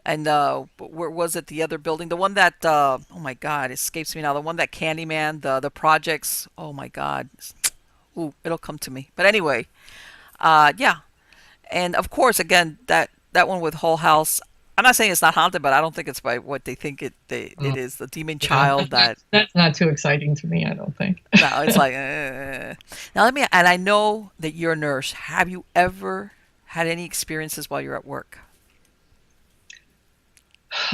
And where was it? The other building, the one that oh my God, it escapes me now. The one that Candyman, the projects. Oh my God, ooh, it'll come to me. But anyway, yeah, and of course, again, that one with Whole House. I'm not saying it's not haunted, but I don't think it's by what they think it Mm, is. The demon yeah, child that that's not too exciting to me, I don't think. no, it's like now let me. And I know that you're a nurse. Have you ever had any experiences while you're at work?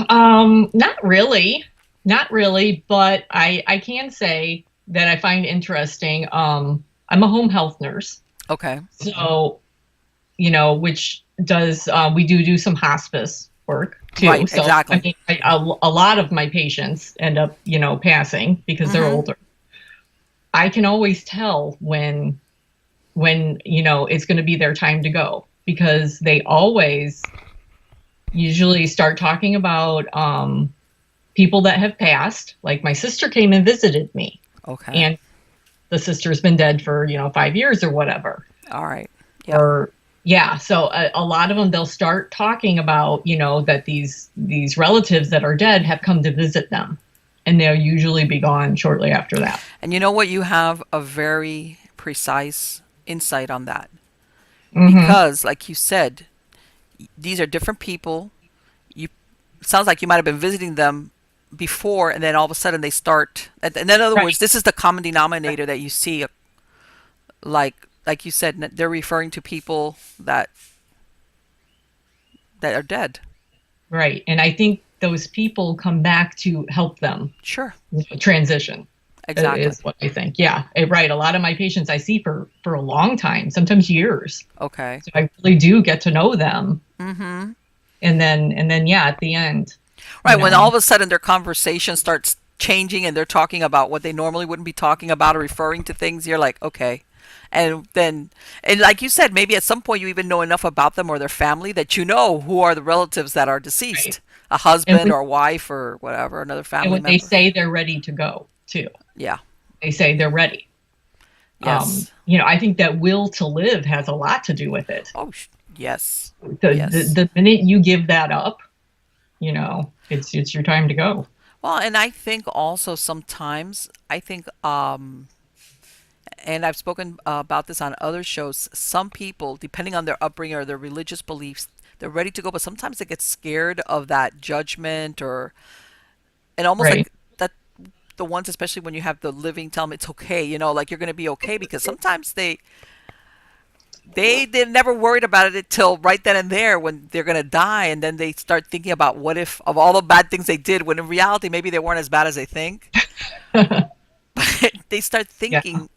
Not really, not really, but I can say that I find interesting. I'm a home health nurse, Okay. so which does we do some hospice work too. Right. So I Exactly. mean, a lot of my patients end up passing because they're Mm-hmm. older. I can always tell when it's going to be their time to go because they always usually start talking about people that have passed. Like my sister came and visited me, Okay. and the sister's been dead for 5 years or whatever. All right. Yep. Or yeah, so a lot of them they'll start talking about that these relatives that are dead have come to visit them, and they'll usually be gone shortly after that. And you know what? You have a very precise insight on that Hmm. because, like you said, these are different people. You it sounds like you might have been visiting them before, and then all of a sudden they start. And then in other Right. words, this is the common denominator that you see. Like you said, they're referring to people that are dead. Right. And I think those people come back to help them Sure. transition Exactly. is what I think. Yeah, right. A lot of my patients I see for a long time, sometimes years. Okay. So I really do get to know them, Mm-hmm. and then yeah, at the end, you Right. When all know, of a sudden their conversation starts changing and they're talking about what they normally wouldn't be talking about or referring to things, you're like, okay. And then, and like you said, maybe at some point you even know enough about them or their family that you know who are the relatives that are right. deceased, a And husband when or a wife or whatever, another and family when they member. say they're ready to go too, Yeah. they say they're ready. Yes. I think that will to live has a lot to do with it. Oh, yes. The Yes. the minute you give that up, it's your time to go. Well, and I think also sometimes, I think, and I've spoken about this on other shows, some people, depending on their upbringing or their religious beliefs, they're ready to go, but sometimes they get scared of that judgment or, and almost Right. like that, the ones, especially when you have the living tell them it's okay, like you're going to be okay, because sometimes they're never worried about it until right then and there when they're going to die, and then they start thinking about what if of all the bad things they did, when in reality maybe they weren't as bad as they think. But they start Yeah. thinking,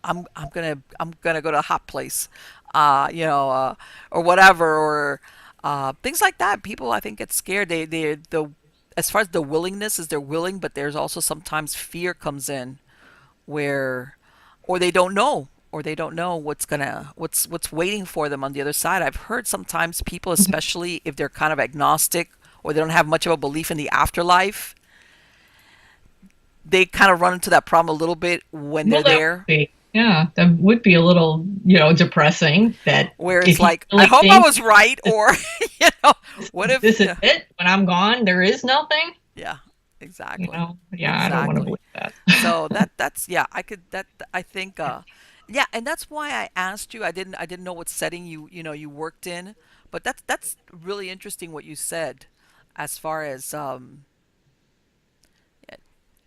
I'm gonna go to a hot place, or whatever, or things like that. People, I think, get scared. The as far as the willingness is they're willing, but there's also sometimes fear comes in where, or they don't know what's waiting for them on the other side. I've heard sometimes people, especially if they're kind of agnostic or they don't have much of a belief in the afterlife, they kind of run into that problem a little bit when Well, they're that would there, be, yeah, that would be a little, depressing that where it's if you like, I really hope I think was right, or you know, what if? this is Yeah, it, when I'm gone, there is nothing, yeah, exactly, yeah, I don't want to exactly. believe that. So that's yeah, I could that I think yeah, and that's why I asked you. I didn't know what setting you worked in, but that's really interesting what you said, as far as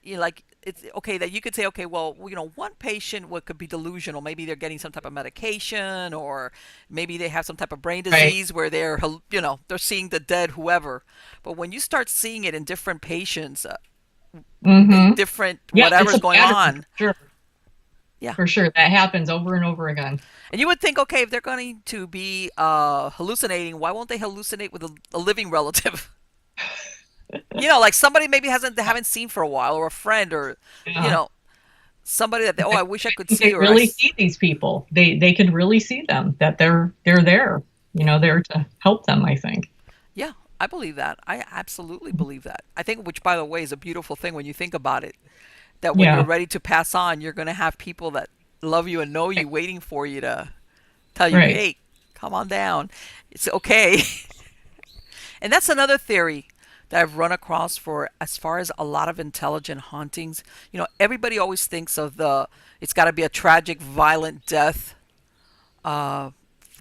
like it's okay that you could say, okay, well, one patient what could be delusional, maybe they're getting some type of medication, or maybe they have some type of brain Right. disease where they're seeing the dead, whoever. But when you start seeing it in different patients, in Mm-hmm. different Yeah, it's whatever's a going pattern for on, sure. yeah. For sure. That happens over and over again. And you would think, okay, if they're going to be hallucinating, why won't they hallucinate with a living relative? Like somebody maybe they haven't seen for a while, or a friend, or you Yeah. know somebody that I I wish I could think see, they or really see these people. They can really see them, that they're there, yeah, there to help them, I think. yeah, I believe that. I absolutely believe that. I think, which by the way is a beautiful thing when you think about it, that when you're Yeah. ready to pass on, you're going to have people that love you and know you waiting for you to tell you, Right. hey, come on down, it's okay. And that's another theory that I've run across for as far as a lot of intelligent hauntings. Everybody always thinks of it's got to be a tragic, violent death, uh,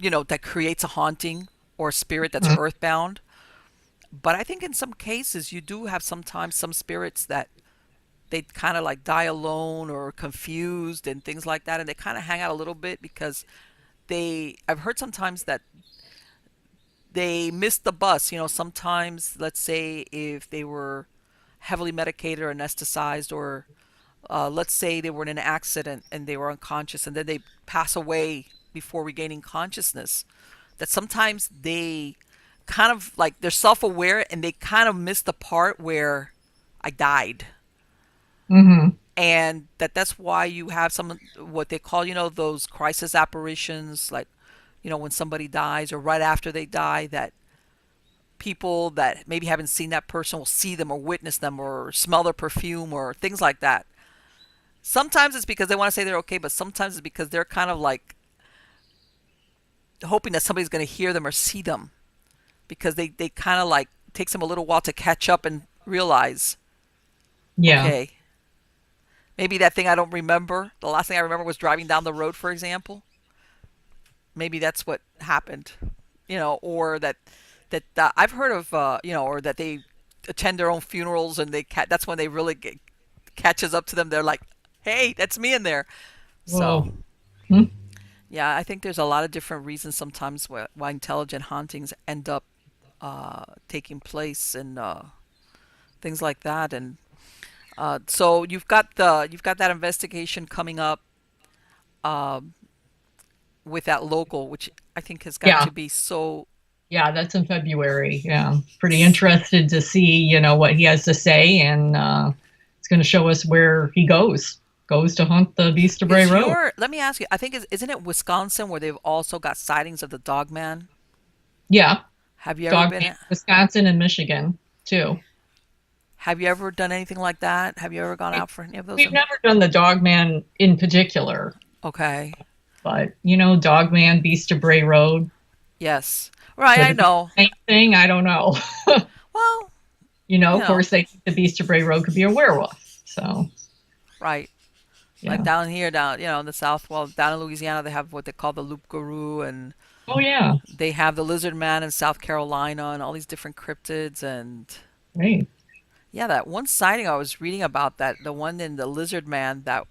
that creates a haunting or a spirit that's Mhm. earthbound. But I think in some cases you do have sometimes some spirits that they kind of like die alone or confused and things like that, and they kind of hang out a little bit because I've heard sometimes that they missed the bus. Sometimes, let's say if they were heavily medicated or anesthetized, or let's say they were in an accident and they were unconscious and then they pass away before regaining consciousness, that sometimes they kind of like they're self-aware and they kind of miss the part where I died. Mhm. And that's why you have some what they call those crisis apparitions, like when somebody dies or right after they die, that people that maybe haven't seen that person will see them or witness them or smell their perfume or things like that. Sometimes it's because they want to say they're okay, but sometimes it's because they're kind of like hoping that somebody's going to hear them or see them, because they kind of like takes them a little while to catch up and realize, Yeah. okay, maybe that thing I don't remember, the last thing I remember was driving down the road, for example. Maybe that's what happened, or that I've heard of, or that they attend their own funerals and that's when they really catches up to them. They're like, hey, that's me in there. So Whoa. Hmm. yeah, I think there's a lot of different reasons sometimes why intelligent hauntings end up taking place and things like that. And so you've got that investigation coming up um, with that local, which I think has got Yeah. to be so. Yeah, that's in February. Yeah. Pretty interested to see, what he has to say, and it's going to show us where he goes to hunt the Beast of Bray Road. Let me ask you, I think isn't it Wisconsin where they've also got sightings of the dog man? Yeah. Have you ever Dogman, been Wisconsin and Michigan too. have you ever done anything like that? Have you ever gone out for any of those? We've never done the Dogman in particular, Okay. but Dogman, Beast of Bray Road. Yes. Right, Could I it be know. the same thing? I don't know. Well, Of course, they think the Beast of Bray Road could be a werewolf. So, right. Like yeah. down here, in the South, well, down in Louisiana, they have what they call the Loup Garou, and Oh, yeah. they have the Lizard Man in South Carolina, and all these different cryptids. And Right. yeah, that one sighting I was reading about, that the one in the Lizard Man that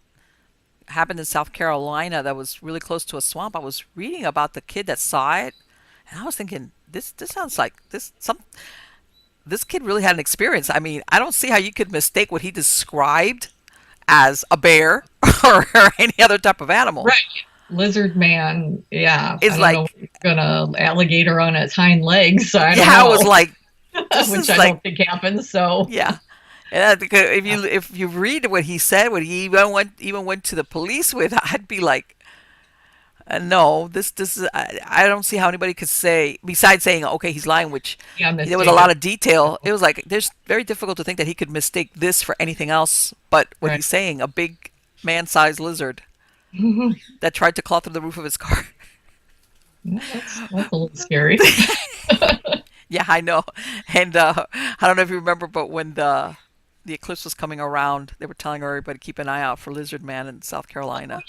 happened in South Carolina that was really close to a swamp. I was reading about the kid that saw it, and I was thinking, this sounds like this kid really had an experience. I mean, I don't see how you could mistake what he described as a bear or any other type of animal. Right. Lizard Man. Yeah. I It's don't know what like, he's gonna alligator on its hind legs. I don't yeah, I was know, like, this which is I like, don't think happens. So, yeah. And because yeah. if you read what he said, what he even went to the police with, I'd be like, no, this is I don't see how anybody could say, besides saying okay he's lying, which Yeah, there was a mistake lot it. of detail. It was like there's very difficult to think that he could mistake this for anything else but what Right. he's saying, a big man-sized lizard that tried to claw through the roof of his car. Yeah, that's a little scary. Yeah, I know. And I don't know if you remember, but when the eclipse was coming around, they were telling everybody to keep an eye out for Lizard Man in South Carolina.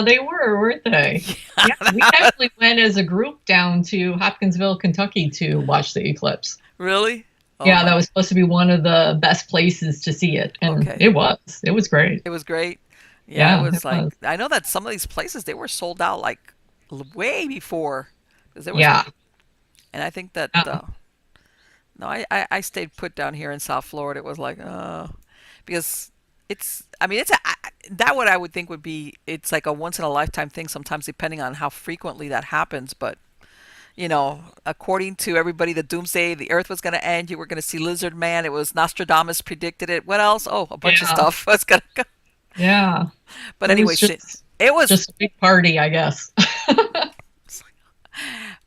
They were, weren't they? Yeah, we actually went as a group down to Hopkinsville, Kentucky to watch the eclipse. Really? Oh Yeah, that my. was supposed to be one of the best places to see it, and Okay. it was. It was great. It was great. Yeah, it Yeah, it was like was. I know that some of these places they were sold out like way before, because there was, Yeah. and I think that Uh, no, I stayed put down here in South Florida. It was like because I mean that what I would think would be, it's like a once in a lifetime thing sometimes, depending on how frequently that happens. But according to everybody, the doomsday, the earth was going to end. You were going to see Lizard Man. It was Nostradamus predicted it. What else? Oh, a bunch of yeah. stuff was going to. Yeah. But It anyway, was just it was. just a big party, I guess.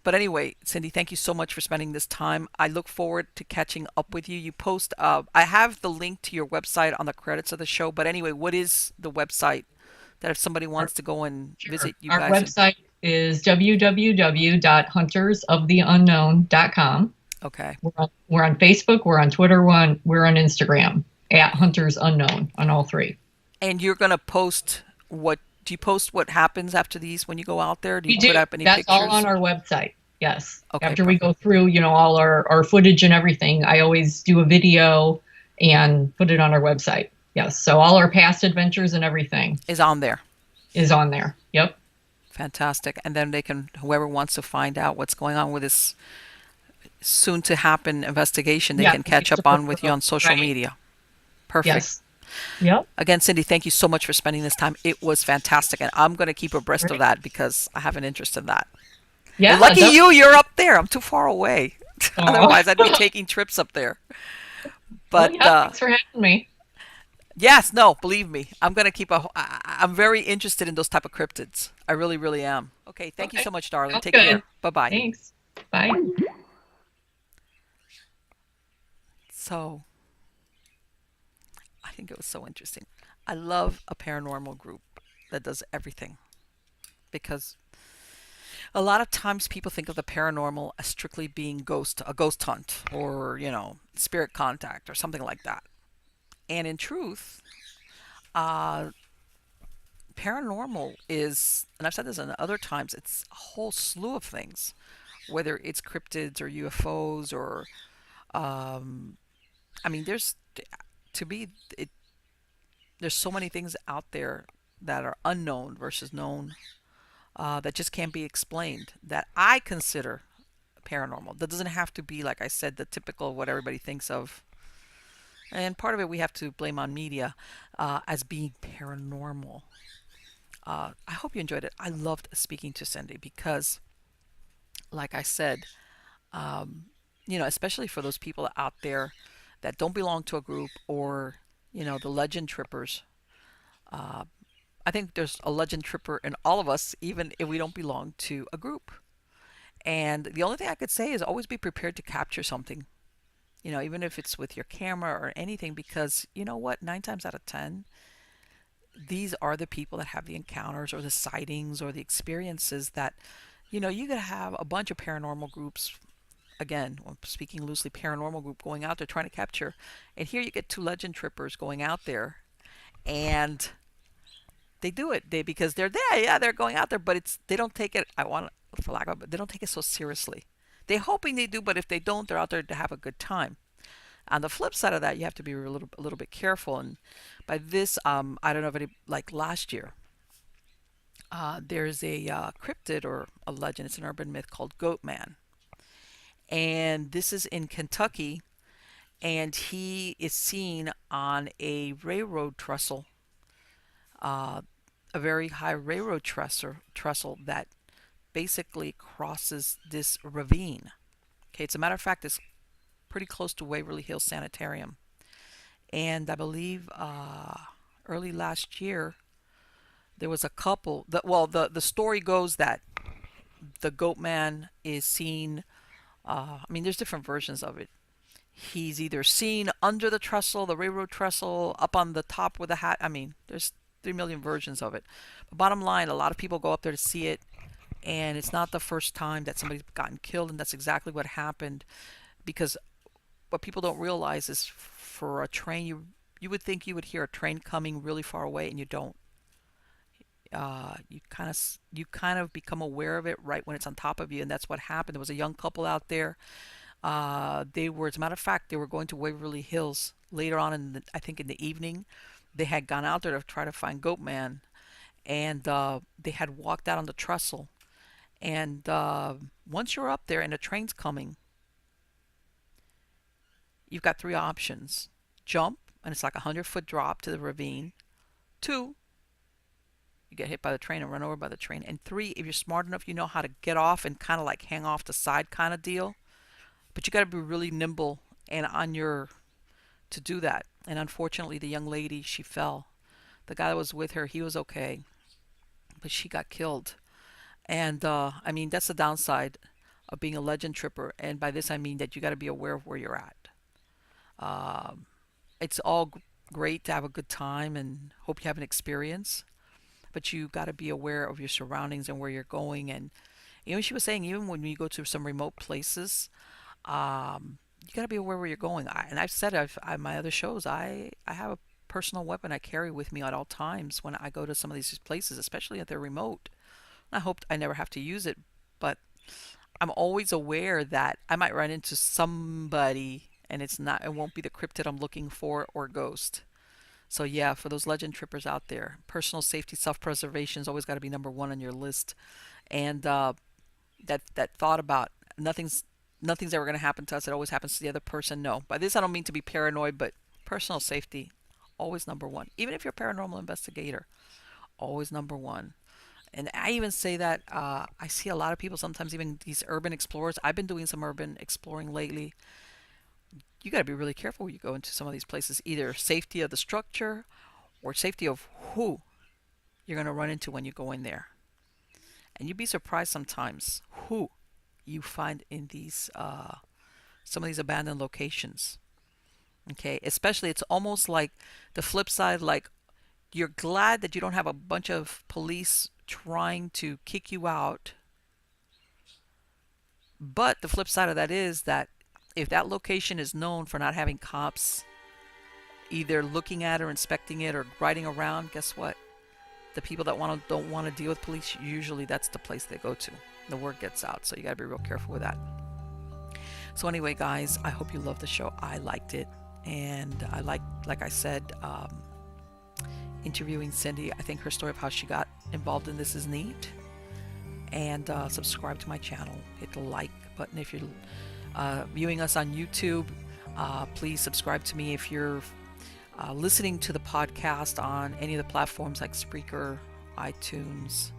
But anyway, Cyndi, thank you so much for spending this time. I look forward to catching up with you. You post, I have the link to your website on the credits of the show. But anyway, what is the website that if somebody wants to go and Sure. visit you Our guys? website is www.huntersoftheunknown.com. Okay. We're on Facebook, we're on Twitter, we're on Instagram at Hunters Unknown on all three. And you're going to post what do you post what happens after these when you go out there? Do you We put do. up any That's all pictures? on our website. Yes. Okay, After we perfect. go through, all our footage and everything, I always do a video and put it on our website. Yes. So all our past adventures and everything Is on there. is on there. Yep. Fantastic. And then they can, whoever wants to find out what's going on with this soon to happen investigation, they Yeah. can catch up on with you on social Right. media. Perfect. Yes. Yep. Again, Cyndi, thank you so much for spending this time. It was fantastic. And I'm going to keep abreast of Great. that because I have an interest in that. And Yeah. lucky you, you're up there. I'm too far away. Oh. Otherwise, I'd be taking trips up there. Well, But yeah. Thanks for having me. yes, no, believe me, I'm going to keep I'm very interested in those type of cryptids. I really, really am. Okay, thank you Okay. so much, darling. Sounds Take good. care. Bye-bye. Thanks. Bye. So, I think it was so interesting. I love a paranormal group that does everything because a lot of times people think of the paranormal as strictly being a ghost hunt or, spirit contact or something like that. And in truth, uh, paranormal is, and I've said this in other times, it's a whole slew of things, whether it's cryptids or UFOs or, um, I mean, to me, it, there's so many things out there that are unknown versus known that just can't be explained that I consider paranormal. That doesn't have to be, like I said, the typical what everybody thinks of. And part of it we have to blame on media as being paranormal. I hope you enjoyed it. I loved speaking to Cyndi because, like I said, um, especially for those people out there that don't belong to a group or, the legend trippers. Uh, I think there's a legend tripper in all of us, even if we don't belong to a group. And the only thing I could say is always be prepared to capture something, even if it's with your camera or anything, because you know what? 9 times out of 10, these are the people that have the encounters or the sightings or the experiences that, you could have a bunch of paranormal groups. Again, speaking loosely, paranormal group going out there trying to capture. And here you get two legend trippers going out there and they do it because they're there. Yeah, they're going out there, but they don't take it. I want for lack of, they don't take it so seriously. They're hoping they do, but if they don't, they're out there to have a good time. On the flip side of that, you have to be a little bit careful. And by this, I don't know if any like last year, there's a cryptid or a legend. It's an urban myth called Goat Man, and this is in Kentucky, and he is seen on a railroad trestle, uh, a very high railroad trestle that basically crosses this ravine. Okay, it's a matter of fact, it's pretty close to Waverly Hills Sanitarium. And I believe early last year there was a couple that, well, the story goes that the goat man is seen. I mean, there's different versions of it. He's either seen under the trestle, the railroad trestle, up on the top with a hat. I mean, there's 3 million versions of it. But bottom line, a lot of people go up there to see it, and it's not the first time that somebody's gotten killed, and that's exactly what happened. Because what people don't realize is for a train, you would think you would hear a train coming really far away, and you don't. You kind of become aware of it right when it's on top of you, and that's what happened. There was a young couple out there. They were, as a matter of fact, they were going to Waverly Hills later on I think in the evening. They had gone out there to try to find Goat Man, and they had walked out on the trestle. And once you're up there and the train's coming, you've got three options: jump, and it's like a 100-foot drop to the ravine. Two, you get hit by the train and run over by the train. And three, if you're smart enough, you know how to get off and kind of like hang off the side kind of deal. But you got to be really nimble and on your to do that. And unfortunately, the young lady, she fell. The guy that was with her, he was okay, but she got killed. And I mean, that's the downside of being a legend tripper. And by this, I mean that you got to be aware of where you're at. Um, it's all great to have a good time and hope you have an experience, but you got to be aware of your surroundings and where you're going. And she was saying, even when you go to some remote places, You got to be aware where you're going. And I've said my other shows, I have a personal weapon I carry with me at all times when I go to some of these places, especially if they're remote. I hope I never have to use it, but I'm always aware that I might run into somebody and it won't be the cryptid I'm looking for or ghost. So yeah, for those legend trippers out there, personal safety, self-preservation has always got to be number one on your list. And that thought about nothing's ever going to happen to us. It always happens to the other person. No, by this I don't mean to be paranoid, but personal safety always number one. Even if you're a paranormal investigator, always number one. And I even say that I see a lot of people, sometimes even these urban explorers. I've been doing some urban exploring lately. You got to be really careful when you go into some of these places, either safety of the structure or safety of who you're going to run into when you go in there. And you'd be surprised sometimes who you find in these some of these abandoned locations. Okay, especially it's almost like the flip side, like you're glad that you don't have a bunch of police trying to kick you out. But the flip side of that is that if that location is known for not having cops either looking at or inspecting it or riding around, guess what? The people that don't want to deal with police, usually that's the place they go to. The word gets out, so you got to be real careful with that. So anyway, guys, I hope you loved the show. I liked it, and I like I said, interviewing Cyndi. I think her story of how she got involved in this is neat. And subscribe to my channel. Hit the like button if you're viewing us on YouTube. Please subscribe to me if you're listening to the podcast on any of the platforms like Spreaker, iTunes,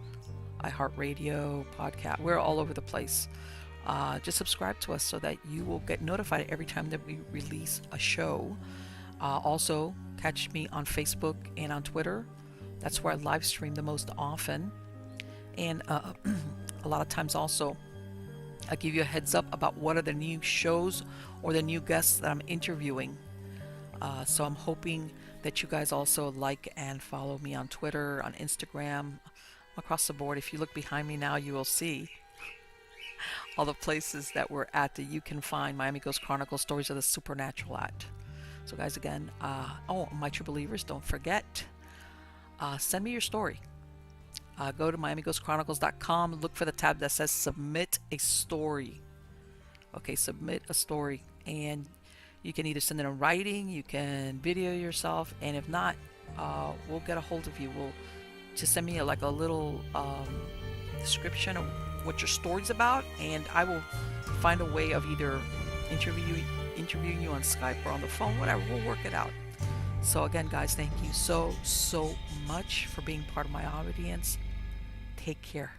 iHeartRadio, podcast. We're all over the place. Just subscribe to us so that you will get notified every time that we release a show. Also, catch me on Facebook and on Twitter. That's where I live stream the most often. And a lot of times also, I'll give you a heads up about what are the new shows or the new guests that I'm interviewing. So I'm hoping that you guys also like and follow me on Twitter, on Instagram, across the board. If you look behind me now, you will see all the places that we're at that you can find Miami Ghost Chronicles, Stories of the Supernatural at. So guys, again, my true believers, don't forget, send me your story. Go to MiamiGhostChronicles.com, look for the tab that says Submit a Story. Okay, submit a story. And you can either send it in writing, you can video yourself, and if not, we'll get a hold of you. We'll just send me a little description of what your story's about, and I will find a way of either interviewing you on Skype or on the phone, whatever. We'll work it out. So again, guys, thank you so much for being part of my audience. Take care.